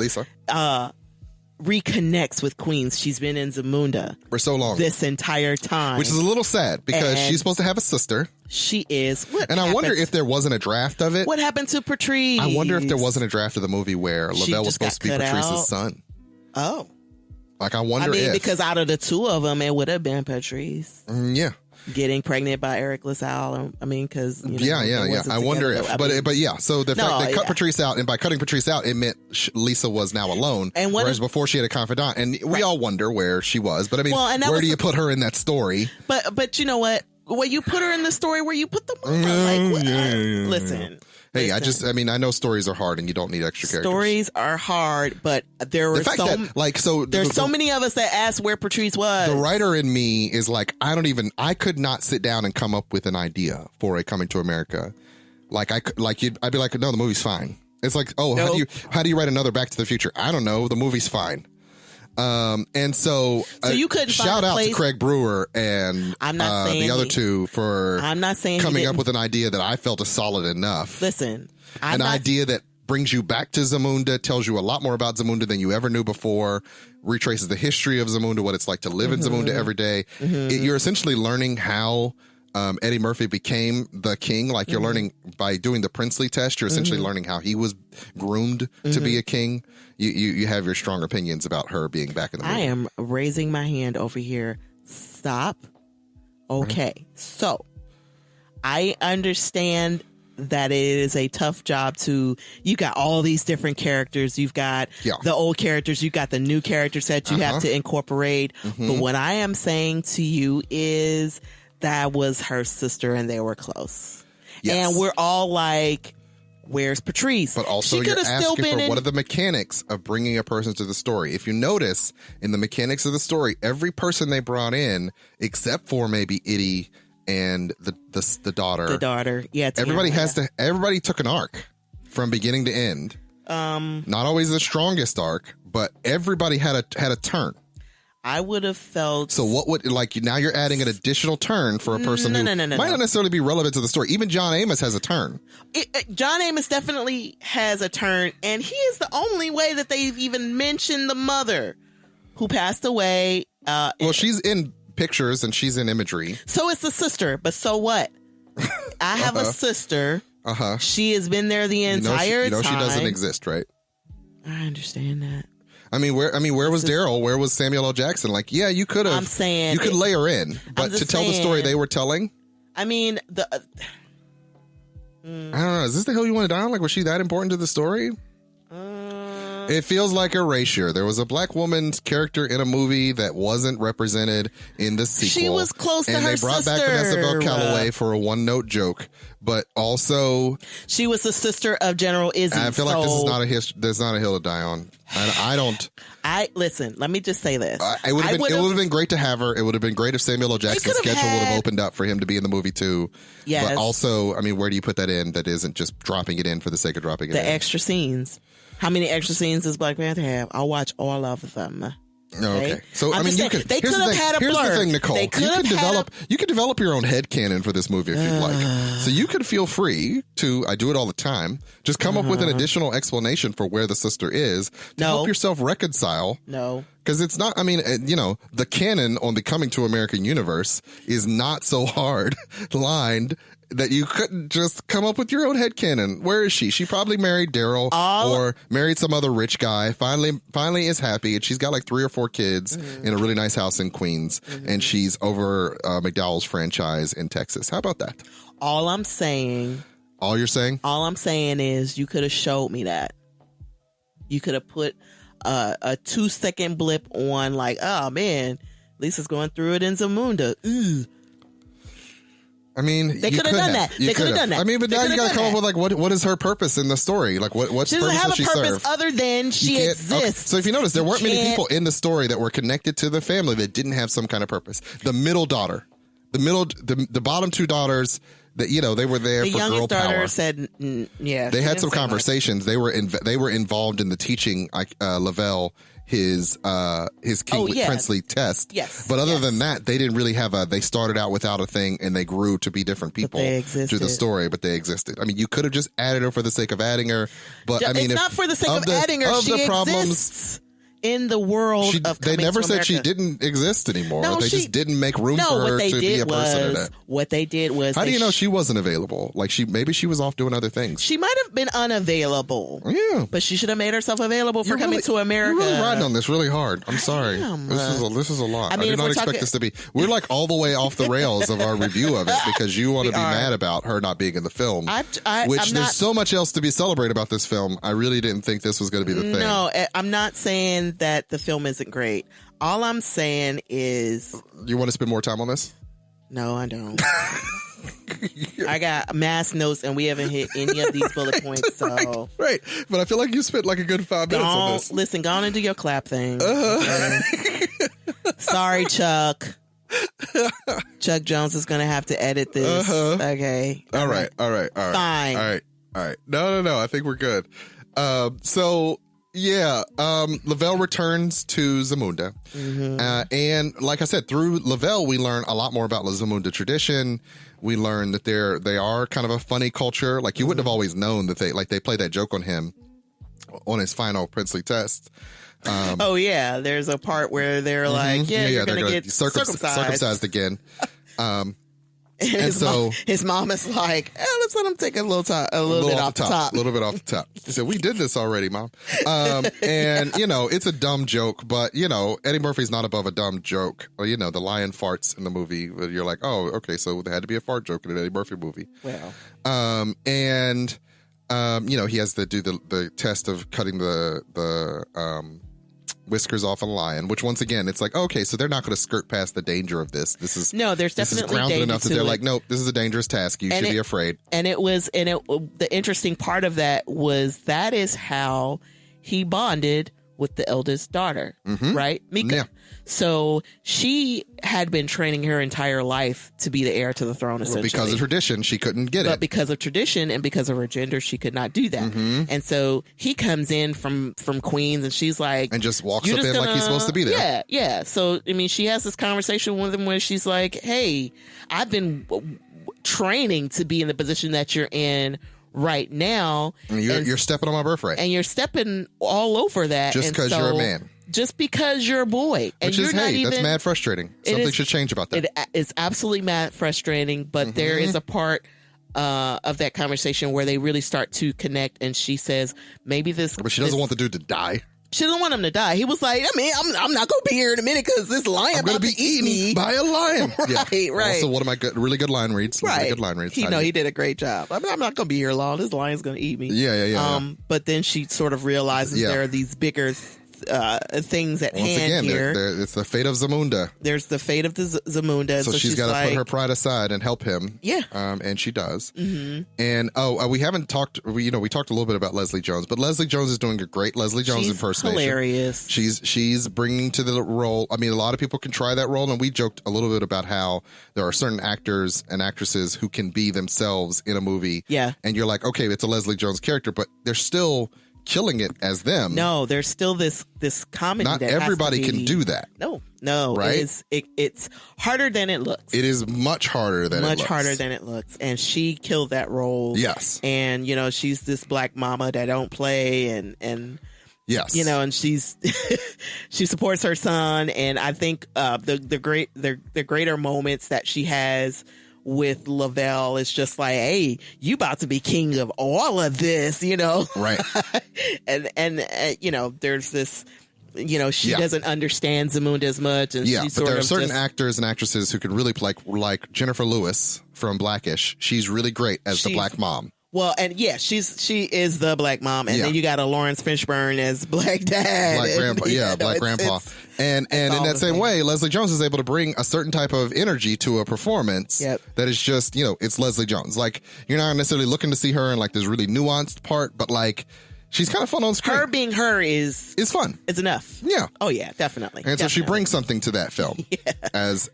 reconnects with Queens. She's been in Zamunda for so long, this entire time, which is a little sad because she's supposed to have a sister. She is. I wonder if there wasn't a draft of it. What happened to Patrice? I wonder if there wasn't a draft of the movie where Lavell was supposed to be Patrice's son. Oh. Like, I wonder if. Because out of the two of them, it would have been Patrice. Yeah. Getting pregnant by Eric LaSalle. I mean, because I wonder if, but yeah. So the fact they cut Patrice out, and by cutting Patrice out, it meant Lisa was now alone. And whereas before she had a confidant, and we all wonder where she was. But I mean, where do you put her in that story? But you know what? Well, you put her in the story where you put the mom. Listen. Hey, I know stories are hard and you don't need extra characters. Stories are hard, but there's so many of us that asked where Patrice was. The writer in me is like, I could not sit down and come up with an idea for a Coming to America. I'd be like, no, the movie's fine. It's like, how do you write another Back to the Future? I don't know. The movie's fine. And so you couldn't shout out to Craig Brewer and the other two for coming up with an idea that I felt is solid enough. Listen, idea that brings you back to Zamunda, tells you a lot more about Zamunda than you ever knew before, retraces the history of Zamunda, what it's like to live in Zamunda every day. You're essentially learning how Eddie Murphy became the king. Like, you're learning by doing the princely test. You're essentially learning how he was groomed to be a king. You have your strong opinions about her being back in the movie. I am raising my hand over here. Stop. Okay. So I understand that it is a tough job you got all these different characters. You've got the old characters. You've got the new characters that you have to incorporate. But what I am saying to you is that was her sister and they were close. Yes. And we're all like, where's Patrice? But also you're asking for what are the mechanics of bringing a person to the story. If you notice in the mechanics of the story, every person they brought in, except for maybe Itty and the daughter. The daughter. Yeah. Everybody took an arc from beginning to end. Not always the strongest arc, but everybody had a turn. I would have felt. So what would, now you're adding an additional turn for a person who might not necessarily be relevant to the story. Even John Amos has a turn. John Amos definitely has a turn, and he is the only way that they've even mentioned the mother who passed away. Well, she's in pictures and she's in imagery. So it's the sister, but so what? I have a sister. She has been there the entire time. She doesn't exist, right? I understand that. I mean, where was Daryl? Where was Samuel L. Jackson? Like, yeah, you could have. I'm saying you could layer in, but to tell the story they were telling. I mean, I don't know. Is this the hill you want to die on? Like, was she that important to the story? It feels like erasure. There was a black woman's character in a movie that wasn't represented in the sequel. She was close to her sister. And they brought back Vanessa Bell Calloway for a one-note joke, but also she was the sister of General Izzy. I feel like this is not a there's not a hill to die on. I don't. Listen. Let me just say this. It would have been great to have her. It would have been great if Samuel L. Jackson's schedule would have opened up for him to be in the movie too. Yes. But also, I mean, where do you put that in? That isn't just dropping it in for the sake of dropping it in. The extra scenes. How many extra scenes does Black Panther have? I'll watch all of them. Okay. So, I mean, they could have had a blur. Here's the thing, Nicole. You can develop your own headcanon for this movie if you'd like. So you could feel free to, I do it all the time, just come up with an additional explanation for where the sister is to help yourself reconcile. No. Because it's not, I mean, the canon on the Coming to America universe is not so hard lined that you couldn't just come up with your own headcanon. Where is she? She probably married Daryl or married some other rich guy. Finally is happy. And she's got like 3 or 4 kids in a really nice house in Queens. And she's over McDowell's franchise in Texas. How about that? All I'm saying. All you're saying? All I'm saying is you could have showed me that. You could have put a 2-second blip on, like, oh man, Lisa's going through it in Zamunda. Ooh. I mean, they could have done that. They could have done that. I mean, but now you got to come up with like what is her purpose in the story? Like what's she doesn't have a purpose serve? other than she exists. Okay. So if you notice, there weren't many people in the story that were connected to the family that didn't have some kind of purpose. The middle daughter, the bottom two daughters. That they were there for girl power. Said, yeah, they had some conversations. They were involved in the teaching Lavell his kingly princely test. Yes, but other than that, they didn't really have they started out without a thing and they grew to be different people through the story. But they existed. I mean, you could have just added her for the sake of adding her. But I mean, it's not for the sake of adding her. She exists in the world of they never to said America. she didn't exist anymore. They just didn't make room for her to be a person in it. What they did was how do you know she wasn't available? Like maybe she was off doing other things. She might have been unavailable. Yeah, but she should have made herself available for coming to America. You're really riding on this really hard. I'm sorry. This is a lot. I did not expect this to be. We're like all the way off the rails of our review of it because you want to be mad about her not being in the film. There's so much else to be celebrated about this film. I really didn't think this was going to be the thing. No, I'm not saying that the film isn't great. All I'm saying is... You want to spend more time on this? No, I don't. I got mass notes and we haven't hit any of these bullet points. So right. But I feel like you spent like a good 5 minutes on this. Listen, go on and do your clap thing. Okay? Sorry, Chuck. Chuck Jones is going to have to edit this. Okay. All right. Fine. All right. No. I think we're good. Lavell returns to Zamunda. And like I said, through Lavell, we learn a lot more about the Zamunda tradition. We learn that they are kind of a funny culture. Like you wouldn't have always known that they played that joke on him on his final princely test. There's a part where they're like, you're going to get circumcised again. His mom is like, let's let him take a little bit off the top. A little bit off the top. She said, we did this already, Mom. And, it's a dumb joke, but, Eddie Murphy's not above a dumb joke. Well, the lion farts in the movie. You're like, oh, okay, so there had to be a fart joke in an Eddie Murphy movie. Well. He has to do the test of cutting the whiskers off a lion, which once again, it's like, okay, so they're not going to skirt past the danger of this. There's definitely grounded enough that they're like, nope, this is a dangerous task. You should be afraid. And the interesting part of that is how he bonded with the eldest daughter, right? Mika. Yeah. So she had been training her entire life to be the heir to the throne, essentially. Because of tradition, she couldn't get it. But because of tradition and because of her gender, she could not do that. And so he comes in from Queens and she's like... And just walks up in like he's supposed to be there. Yeah. So, I mean, she has this conversation with him where she's like, hey, I've been training to be in the position that you're in right now. And you're stepping on my birthright. And you're stepping all over that. Just because you're a man. Just because you're a boy. And that's mad frustrating. Something should change about that. It is absolutely mad frustrating, but there is a part of that conversation where they really start to connect, and she says, maybe this... But she doesn't want the dude to die. She doesn't want him to die. He was like, I'm not going to be here in a minute because this lion I'm going to be eaten by a lion. Right. Also, one of my really good line reads. Right. Good line reads. He did a great job. I'm not going to be here long. This lion's going to eat me. Yeah. But then she sort of realizes there are these bigger things at hand here. It's the fate of Zamunda. There's the fate of the Zamunda. So she's got to put her pride aside and help him. Yeah. And she does. And we haven't talked. We talked a little bit about Leslie Jones, but Leslie Jones is doing a great Leslie Jones impersonation. Hilarious. She's bringing to the role. I mean, a lot of people can try that role, and we joked a little bit about how there are certain actors and actresses who can be themselves in a movie. Yeah. And you're like, okay, it's a Leslie Jones character, but they're still killing it as them. No, there's still this comedy. Not everybody can do that. No, right? It's harder than it looks. It is much harder than it looks. Much harder than it looks. And she killed that role. Yes. And she's this black mama that don't play and yes. And she's she supports her son, and I think the greater moments that she has with Lavell is just like, hey, you about to be king of all of this, right? and there's this, she doesn't understand Zamunda as much, and but there are certain actors and actresses who can really play, like Jennifer Lewis from Blackish. She's really great as the black mom. Well, and yeah, she is the black mom, and then you got a Lawrence Fishburne as black dad, black grandpa, black grandpa, and in that same way, Leslie Jones is able to bring a certain type of energy to a performance that is just, it's Leslie Jones. Like, you're not necessarily looking to see her in like this really nuanced part, but like, she's kind of fun on screen. Her being her is fun. It's enough. Yeah. Oh yeah, definitely. And so she brings something to that film as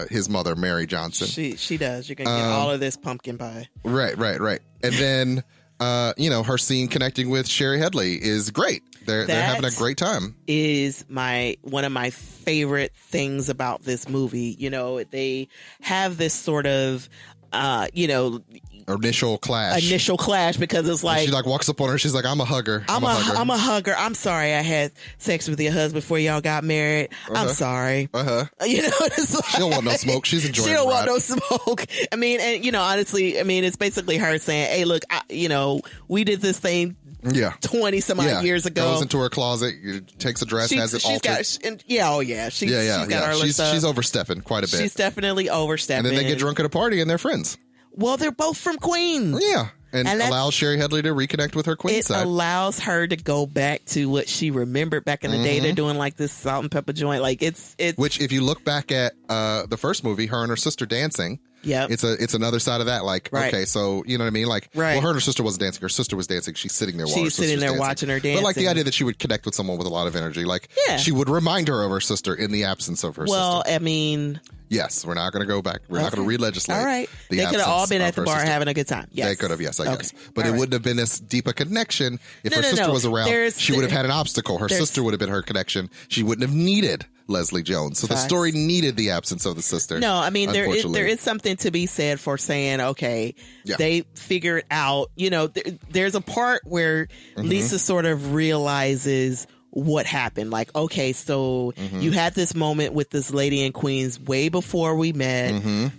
his mother, Mary Johnson. She does. You're gonna get all of this pumpkin pie. Right. And then her scene connecting with Sherry Headley is great. They're having a great time. Is one of my favorite things about this movie. They have this sort of initial clash because it's like, she like walks up on her, she's like, I'm a hugger. I'm a hugger. I'm sorry I had sex with your husband before y'all got married. I'm sorry. It's like, she don't want no smoke. She's enjoying she don't want no smoke. I mean, and honestly, I mean, it's basically her saying, hey, look, we did this thing 20 some odd years ago. Goes into her closet, takes a dress, has it altered. She's got all this stuff. She's overstepping quite a bit. She's definitely overstepping. And then they get drunk at a party and they're friends. Well, they're both from Queens. Yeah. And allows Sherry Headley to reconnect with her Queens side. It allows her to go back to what she remembered back in the day. They're doing like this salt and pepper joint. Like it's which, if you look back at the first movie, her and her sister dancing. Yeah, it's another side of that. Like, okay, so you know what I mean? Like, well, her and her sister wasn't dancing. Her sister was dancing. She's sitting there. She's sitting there watching her dancing. But like the idea that she would connect with someone with a lot of energy, like she would remind her of her sister in the absence of her sister. Well, I mean, yes, we're not going to go back. We're not going to re-legislate. All right, they could have all been at the bar having a good time. Yes, they could have. Yes, I guess. But it wouldn't have been as deep a connection if her sister was around. She would have had an obstacle. Her sister would have been her connection. She wouldn't have needed Leslie Jones. So the story needed the absence of the sister. No, I mean, there is something to be said for saying, okay, they figured out, there's a part where Lisa sort of realizes what happened. Like, okay, so you had this moment with this lady in Queens way before we met.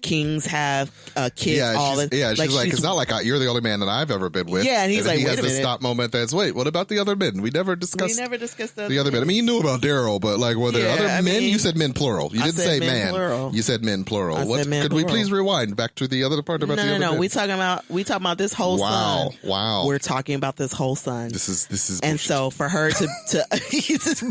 Kings have kids. She's like, it's not like you're the only man that I've ever been with. Yeah, and he's like, he has this stop moment that's, wait, what about the other men? We never discussed the other men. I mean, you knew about Daryl, but like, were there other men? You said men plural. You didn't say man. Plural. You said men plural. Could we please rewind back to the other part about the other men? We talking about this whole son. Wow. We're talking about this whole son. This is and so for her to this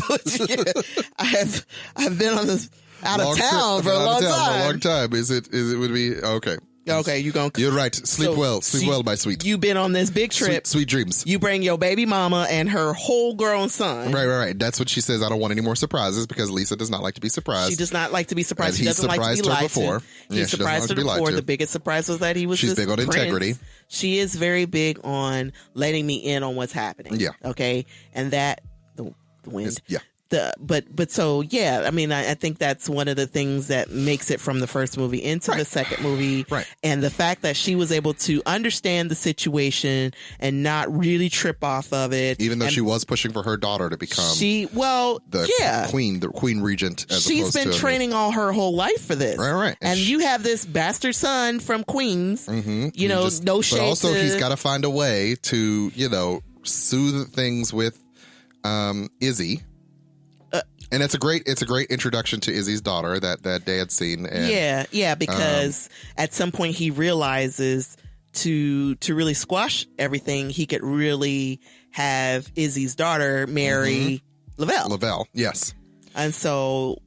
I've been on this out of town for a long time. Is it would be okay? Okay, you're right. Sleep well, my sweet. You've been on this big trip. Sweet dreams. You bring your baby mama and her whole grown son. Right. That's what she says. I don't want any more surprises because Lisa does not like to be surprised. She does not like to be surprised. She doesn't like to be lied to. He surprised her before. The biggest surprise was that he was. She's big on integrity. She is very big on letting me in on what's happening. Yeah. Okay, and that the wind. Yeah. But so yeah, I mean, I think that's one of the things that makes it from the first movie into the second movie, and the fact that she was able to understand the situation and not really trip off of it, even though she was pushing for her daughter to become the queen regent. She's been training all her whole life for this, right. And you have this bastard son from Queens, no shade. But also, he's got to find a way to soothe things with Izzy. And it's a great introduction to Izzy's daughter, that dad scene. And, because at some point he realizes to really squash everything, he could really have Izzy's daughter marry Lavell. Lavell, yes. And so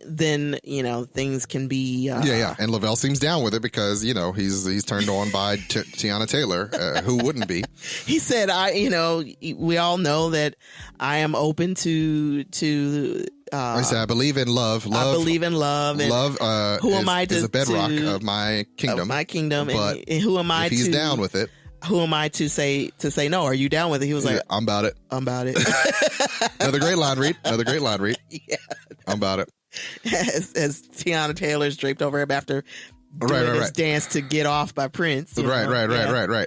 then things can be and Lavell seems down with it because he's turned on by Tiana Taylor, who wouldn't be. He said, we all know that I am open to I said I believe in love. I believe in love, and love who am I is a bedrock of my kingdom. But and who am I if he's down with it? Who am I to say no? Are you down with it? He was like, I'm about it. Another great line read. Yeah, I'm about it. As Tiana Taylor's draped over him after doing his dance to Get Off by Prince. Right.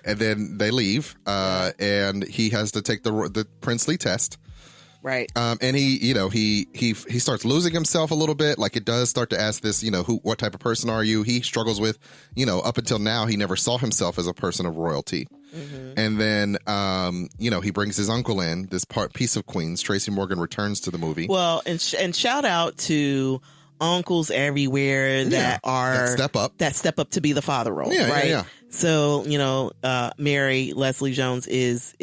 And then they leave, and he has to take the princely test. Right. And he starts losing himself a little bit. Like, it does start to ask this, what type of person are you? He struggles with, up until now, he never saw himself as a person of royalty. And then, he brings his uncle in, this piece of Queens. Tracy Morgan returns to the movie. Well, and shout out to uncles everywhere that step up to be the father role, right? Yeah. So, Mary Leslie Jones is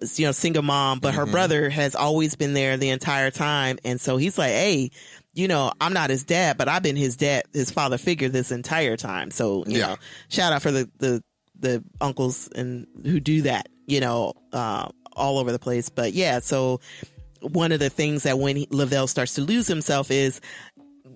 single mom, but her brother has always been there the entire time. And so he's like, hey, I'm not his dad, but I've been his father figure this entire time. So, shout out for the uncles and who do that, all over the place. But yeah, so one of the things that when Lavell starts to lose himself is,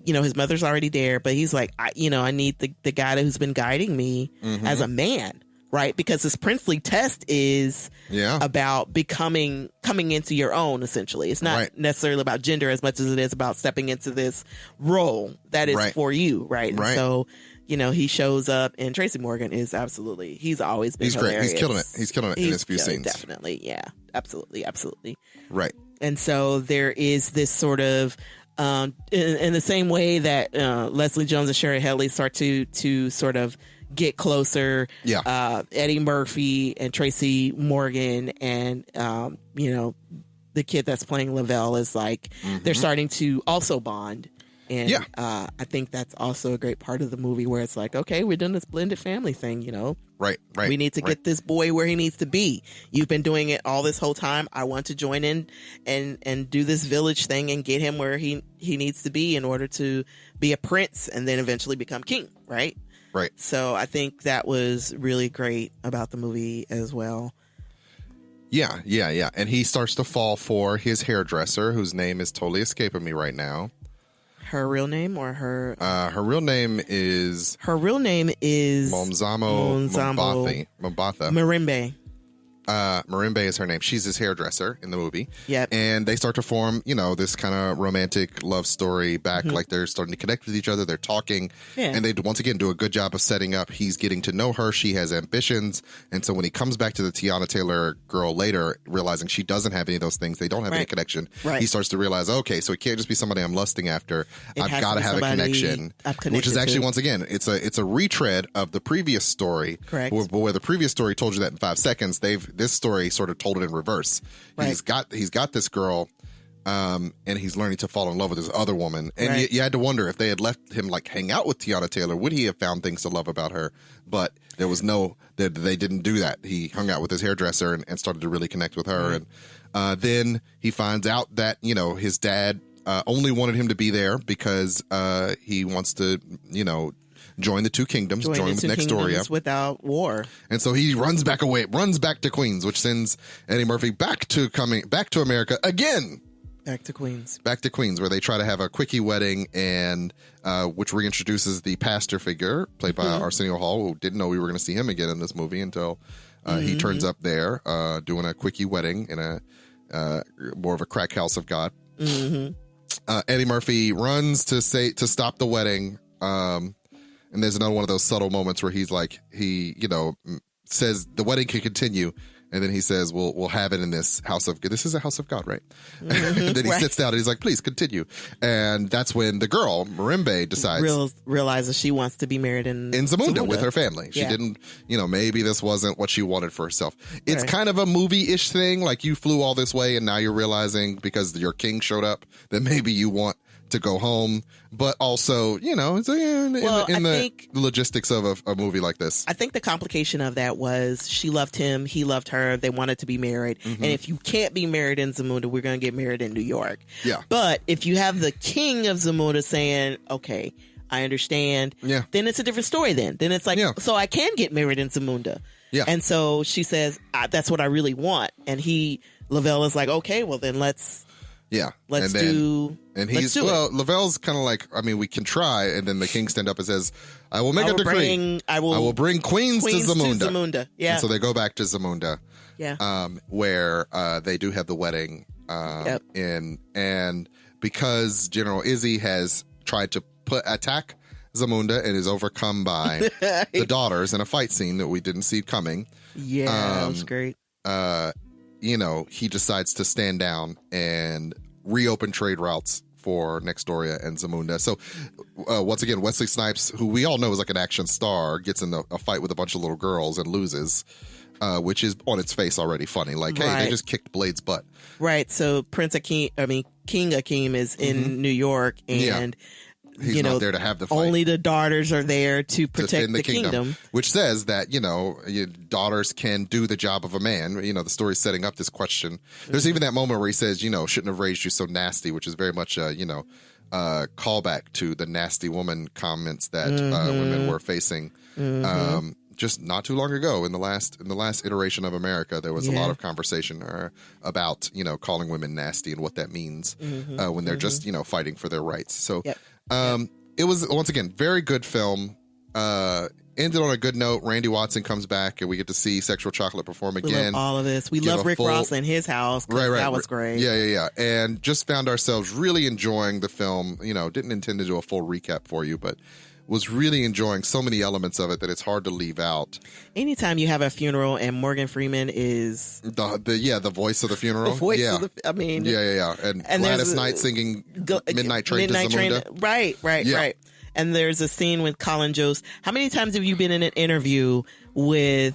his mother's already there, but he's like, I need the guy who's been guiding me as a man, right? Because this princely test is about coming into your own, essentially. It's not necessarily about gender as much as it is about stepping into this role that is for you, right? And so, he shows up, and Tracy Morgan is he's always been hilarious. Great. He's killing it in his few scenes. Definitely. Yeah, absolutely. Right. And so there is this sort of, in the same way that Leslie Jones and Sherry Headley start to sort of get closer, Eddie Murphy and Tracy Morgan and, the kid that's playing Lavell is like, they're starting to also bond. And I think that's also a great part of the movie where it's like, okay, we're doing this blended family thing, Right. We need to get this boy where he needs to be. You've been doing it all this whole time. I want to join in and do this village thing and get him where he needs to be in order to be a prince and then eventually become king, right? Right. So I think that was really great about the movie as well. Yeah. And he starts to fall for his hairdresser, whose name is totally escaping me right now. Her real name or her? Her real name is Momzamo Mbatha. Marimbe. Marimbe is her name. She's his hairdresser in the movie. Yep. And they start to form, this kind of romantic love story back. Like they're starting to connect with each other. They're talking. Yeah. And they, once again, do a good job of setting up. He's getting to know her. She has ambitions. And so when he comes back to the Tiana Taylor girl later, realizing she doesn't have any of those things, they don't have any connection. Right. He starts to realize, okay, so it can't just be somebody I'm lusting after. I've got to have a connection. Which is actually, once again, it's a retread of the previous story. Correct. Where the previous story told you that in 5 seconds. This story sort of told it in reverse. Right. He's got this girl, and he's learning to fall in love with this other woman. And you had to wonder if they had left him like hang out with Tiana Taylor, would he have found things to love about her? But there was they didn't do that. He hung out with his hairdresser and started to really connect with her. Right. And then he finds out that his dad only wanted him to be there because he wants to join the two kingdoms, join with Nextoria without war. And so he runs back to Queens, which sends Eddie Murphy back to America again. Back to Queens, where they try to have a quickie wedding, and which reintroduces the pastor figure played by Arsenio Hall, who didn't know we were going to see him again in this movie until he turns up there doing a quickie wedding in a more of a crack house of God. Eddie Murphy runs to stop the wedding. And there's another one of those subtle moments where he's like, says the wedding can continue. And then he says, we'll have it in this house of God. This is a house of God, right? And then he sits down and he's like, please continue. And that's when the girl, Marimbe, decides. Realizes she wants to be married in Zamunda with her family. She didn't, maybe this wasn't what she wanted for herself. It's kind of a movie-ish thing. Like you flew all this way and now you're realizing because your king showed up that maybe you want to go home, but also, it's in the logistics of a movie like this. I think the complication of that was she loved him, he loved her, they wanted to be married. And if you can't be married in Zamunda, we're going to get married in New York. Yeah. But if you have the king of Zamunda saying, okay, I understand, then it's a different story then. Then it's like, so I can get married in Zamunda. Yeah. And so she says, that's what I really want. And Lavell is like, okay, well then let's do it. Lavell's kind of like, we can try. And then the king stand up and says, I will make a decree. I will bring Queens to Zamunda. Yeah. And so they go back to Zamunda. Yeah. Where they do have the wedding. And because General Izzy has tried to attack Zamunda and is overcome by the daughters in a fight scene that we didn't see coming. Yeah, that was great. He decides to stand down and reopen trade routes for Nextoria and Zamunda. So, once again, Wesley Snipes, who we all know is like an action star, gets in a fight with a bunch of little girls and loses, which is on its face already funny. Like, hey, they just kicked Blade's butt. Right. So King Akeem is in New York, and He's not there to have the fight. Only the daughters are there to protect the kingdom. Which says that, your daughters can do the job of a man. The story's setting up this question. There's even that moment where he says, shouldn't have raised you so nasty, which is very much, callback to the nasty woman comments that women were facing. Just not too long ago in the last iteration of America, there was a lot of conversation about, calling women nasty and what that means when they're just, fighting for their rights. So it was, once again, very good film. Ended on a good note. Randy Watson comes back and we get to see Sexual Chocolate perform again. We love all of this. We love Rick Ross in his house. Right. That was great. Yeah. And just found ourselves really enjoying the film. Didn't intend to do a full recap for you, but was really enjoying so many elements of it that it's hard to leave out. Anytime you have a funeral and Morgan Freeman is the voice of the funeral. The voice of the, And Gladys Knight singing Midnight Train to Zamunda. Right. And there's a scene with Colin Jost. How many times have you been in an interview with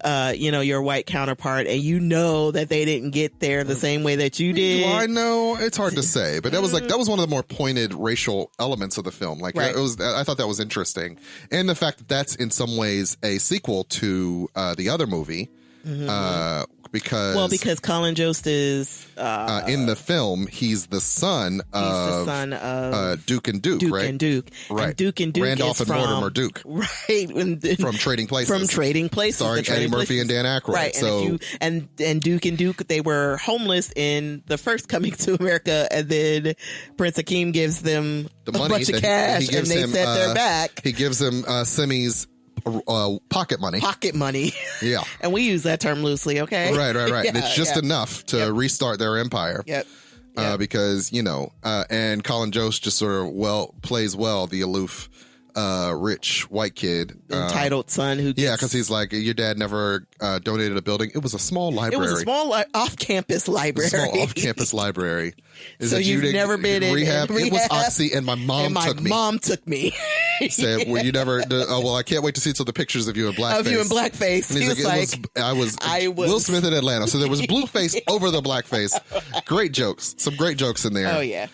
your white counterpart and that they didn't get there the same way that you did? Well, I know it's hard to say, but that was one of the more pointed racial elements of the film. I thought that was interesting. And the fact that that's in some ways a sequel to the other movie. Because Colin Jost is in the film, he's the son of Duke and Duke, right? And Duke and Duke Randolph and Mortimer Duke, right? From Trading Places, starring Eddie Murphy and Dan Aykroyd. Right. So and Duke and Duke, they were homeless in the first Coming to America, and then Prince Akeem gives them a bunch of cash, and they set their back. He gives them Simi's pocket money. Yeah. And we use that term loosely, okay? Right. And it's just enough to restart their empire. Yep. Because, and Colin Jost just sort of plays the aloof, rich white kid. Entitled son who gets... because he's like, your dad never donated a building. It was a small library. It was a small off-campus library. So you've never been in rehab? It was Oxy, and my mom took me. Said, well, you never... I can't wait to see some of the pictures of you in blackface. And he's like, I was Will Smith in Atlanta. So there was blueface over the blackface. Great jokes. Some great jokes in there. Oh, yeah.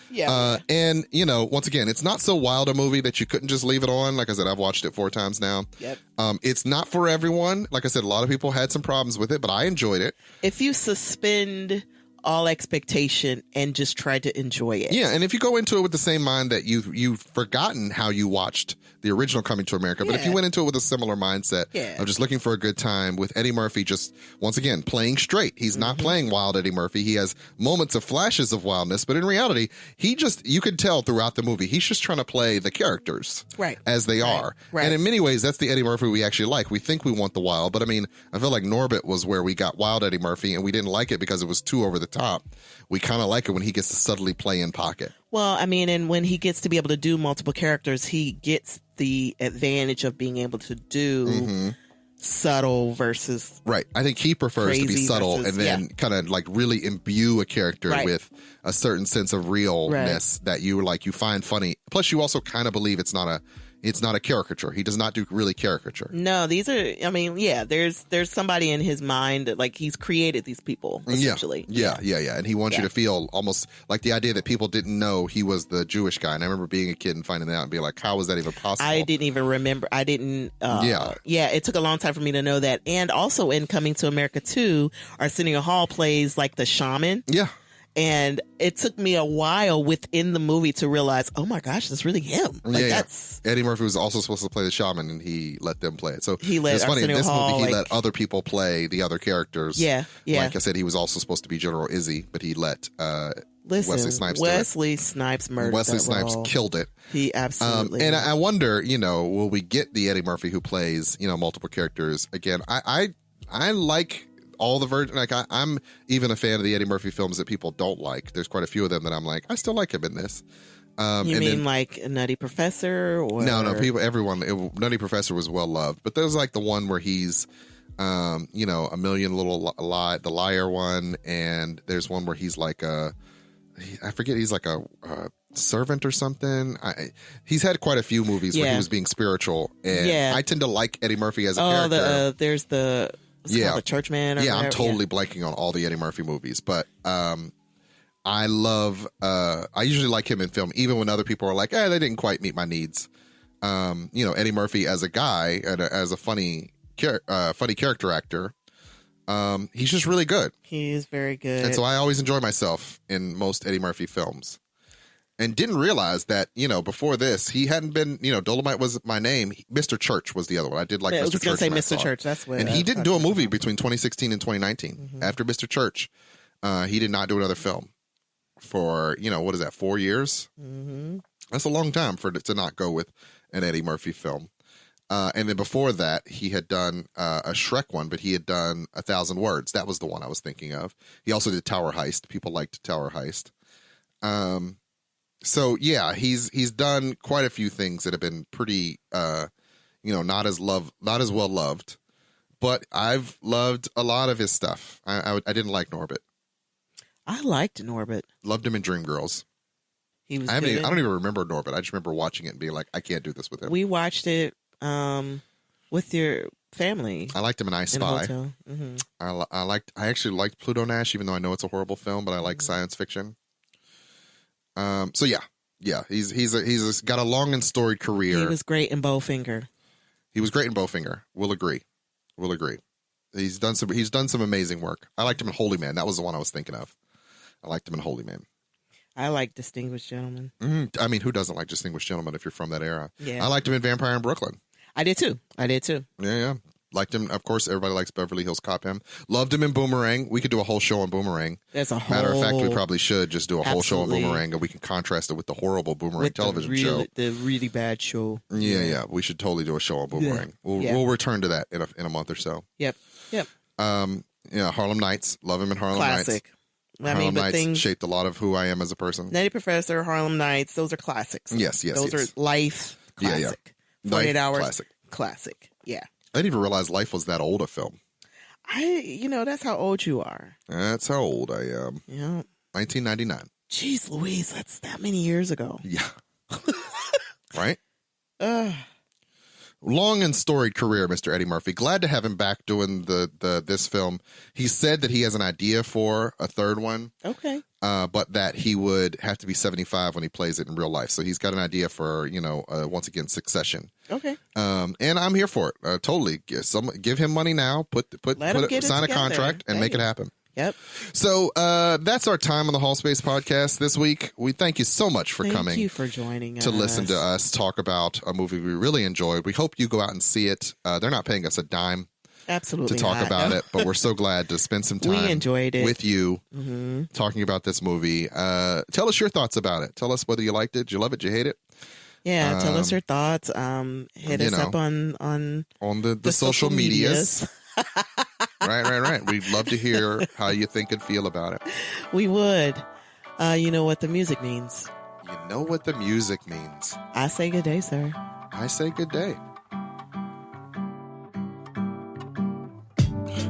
And, once again, it's not so wild a movie that you couldn't just leave it on. Like I said, I've watched it 4 times now. Yep. It's not for everyone. Like I said, a lot of people had some problems with it, but I enjoyed it. If you suspend all expectation and just try to enjoy it. Yeah, and if you go into it with the same mind that you've forgotten how you watched the original Coming to America, but if you went into it with a similar mindset of just looking for a good time with Eddie Murphy just, once again, playing straight. He's not playing wild Eddie Murphy. He has moments of flashes of wildness, but in reality, you could tell throughout the movie, he's just trying to play the characters as they are. Right. And in many ways, that's the Eddie Murphy we actually like. We think we want the wild, but I mean, I feel like Norbit was where we got wild Eddie Murphy, and we didn't like it because it was too over the top. We kind of like it when he gets to subtly play in pocket. Well, I mean, and when he gets to be able to do multiple characters, he gets the advantage of being able to do subtle versus right. I think he prefers to be subtle and then kind of like really imbue a character with a certain sense of realness that you find funny. Plus, you also kind of believe it's not a caricature. He does not do really caricature. No, these are, I mean, there's somebody in his mind, like he's created these people, essentially. Yeah. And he wants you to feel almost like the idea that people didn't know he was the Jewish guy. And I remember being a kid and finding that out and being like, how was that even possible? I didn't even remember. It took a long time for me to know that. And also in Coming to America 2, Arsenio Hall plays like the shaman. Yeah. And it took me a while within the movie to realize, oh my gosh, that's really him. That's Eddie Murphy was also supposed to play the shaman, and he let them play it. So it's funny. In this Hall, movie, he let other people play the other characters. Yeah. Like I said, he was also supposed to be General Izzy, but he let Wesley Snipes do it. Wesley Snipes murdered Wesley that Snipes role. killed it. He absolutely. And I wonder, will we get the Eddie Murphy who plays, multiple characters again? I like all the versions. Like I'm even a fan of the Eddie Murphy films that people don't like. There's quite a few of them that I'm like, I still like him in this. You mean like Nutty Professor? Or everyone. Nutty Professor was well loved, but there's like the one where he's, A Million Little Lie, the liar one, and there's one where he's like I forget, he's like a servant or something. He's had quite a few movies where he was being spiritual, and I tend to like Eddie Murphy as a character. There's the. Called The Churchman. I'm totally blanking on all the Eddie Murphy movies, but I usually like him in film, even when other people are like, they didn't quite meet my needs. Eddie Murphy as a guy and as a funny character actor, he's just really good. He is very good. And so I always enjoy myself in most Eddie Murphy films. And didn't realize that, before this, he hadn't been, Dolomite Was My Name. Mr. Church was the other one. I did like Mr. Church. I was going to say Mr. Church. That's what. And he didn't do a movie between 2016 and 2019. Mm-hmm. After Mr. Church, he did not do another film for, what is that, 4 years? Mm-hmm. That's a long time to not go with an Eddie Murphy film. And then before that, he had done a Shrek one, but he had done 1,000 Words. That was the one I was thinking of. He also did Tower Heist. People liked Tower Heist. So yeah, he's done quite a few things that have been pretty, not as well loved, but I've loved a lot of his stuff. I didn't like Norbit. I liked Norbit. Loved him in Dreamgirls. He was. I don't even remember Norbit. I just remember watching it and being like, I can't do this with him. We watched it with your family. I liked him in I Spy. Mm-hmm. I actually liked Pluto Nash, even though I know it's a horrible film, but I like science fiction. So yeah, he's got a long and storied career. He was great in Bowfinger. We'll agree. He's done some amazing work. I liked him in Holy Man. That was the one I was thinking of. I liked him in Holy Man. I like Distinguished Gentleman. Mm-hmm. I mean, who doesn't like Distinguished Gentleman if you're from that era? Yeah. I liked him in Vampire in Brooklyn. I did too. Yeah. Liked him. Of course, everybody likes Beverly Hills Cop him. Loved him in Boomerang. We could do a whole show on Boomerang. Matter of fact, we probably should just do a whole show on Boomerang, and we can contrast it with the horrible Boomerang television show. The really bad show. Yeah. We should totally do a show on Boomerang. We'll return to that in a month or so. Yep. Harlem Nights. Love him in Harlem Classic. Nights. Harlem Nights shaped a lot of who I am as a person. Nutty Professor, Harlem Nights, those are classics. Yes. Those are Life, classic. 48 Hours, classic. Yeah. I didn't even realize Life was that old a film. That's how old you are. That's how old I am. Yeah. 1999. Jeez Louise, that's that many years ago. Yeah. Right? Long and storied career, Mr. Eddie Murphy. Glad to have him back doing this film. He said that he has an idea for a third one. Okay. But that he would have to be 75 when he plays it in real life. So he's got an idea for, once again, Succession. Okay. And I'm here for it. Totally. Give him money now. Sign a contract and make it happen. Yep. So that's our time on the Hallspace Podcast this week. We thank you so much for coming. Thank you for joining us. To listen to us talk about a movie we really enjoyed. We hope you go out and see it. They're not paying us a dime. Absolutely to talk about it, but we're so glad to spend some time we enjoyed it. with you talking about this movie. Tell us your thoughts about it. Tell us whether you liked it, did you love it, did you hate it. Yeah, tell us your thoughts. Hit us up on the social medias. Right. We'd love to hear how you think and feel about it. We would. You know what the music means. You know what the music means. I say good day, sir. I say good day.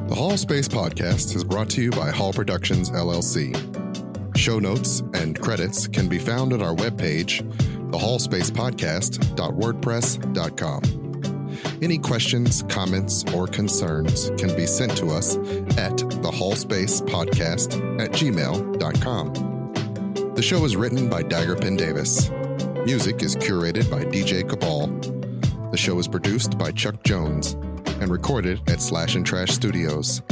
The Hallspace Podcast is brought to you by Hall Productions, LLC. Show notes and credits can be found at our webpage, thehallspacepodcast.wordpress.com. Any questions, comments, or concerns can be sent to us at thehallspacepodcast@gmail.com. The show is written by Daggerpin Davis. Music is curated by DJ Cabal. The show is produced by Chuck Jones and recorded at Slash and Trash Studios.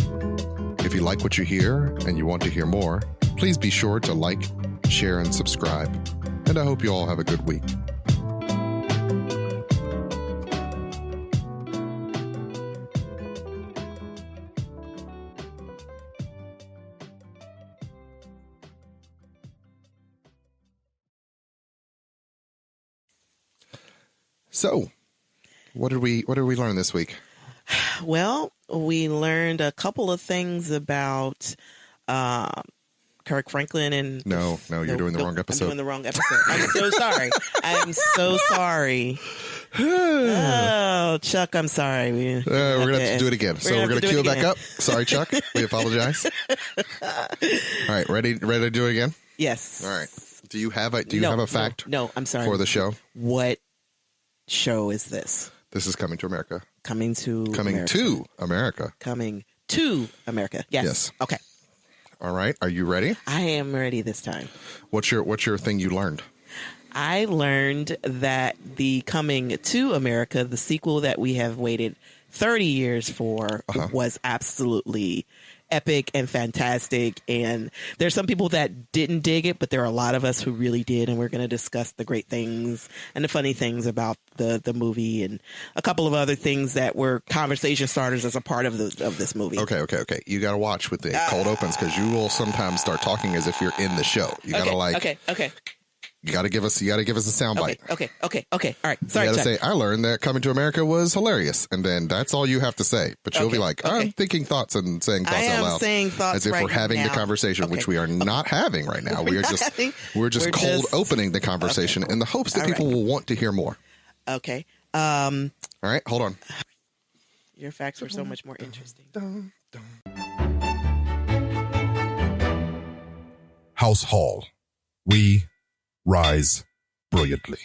If you like what you hear and you want to hear more, please be sure to like, share, and subscribe. And I hope you all have a good week. So, what did we learn this week? Well, we learned a couple of things about Kirk Franklin and No, you're doing the wrong episode. I'm doing the wrong episode. I'm so sorry. I'm so sorry. Oh, Chuck, I'm sorry. We're going to have to do it again. So we're going to cue it back up. Sorry, Chuck. We apologize. All right, ready to do it again? Yes. All right. Do you have a fact? No, I'm sorry. For the show? What show is this? This is Coming to America. Coming to America. Coming to America. Coming to America. Yes. Yes. Okay. All right. Are you ready? I am ready this time. What's your thing you learned? I learned that the Coming to America, the sequel that we have waited 30 years for, was absolutely epic and fantastic. And there's some people that didn't dig it, but there are a lot of us who really did. And we're going to discuss the great things and the funny things about the movie and a couple of other things that were conversation starters as a part of this movie. Okay. You got to watch with the cold opens, because you will sometimes start talking as if you're in the show. You got to Okay. You got to give us a soundbite. Okay. All right. Sorry. You got to say, I learned that Coming to America was hilarious. And then that's all you have to say. But you'll be like, I'm thinking thoughts and saying thoughts out loud. Saying thoughts as if we're having the conversation, which we are not having right now. We're just cold opening the conversation in the hopes that people will want to hear more. Okay. All right. Hold on. Your facts were so much more interesting. House Hall. We rise brilliantly.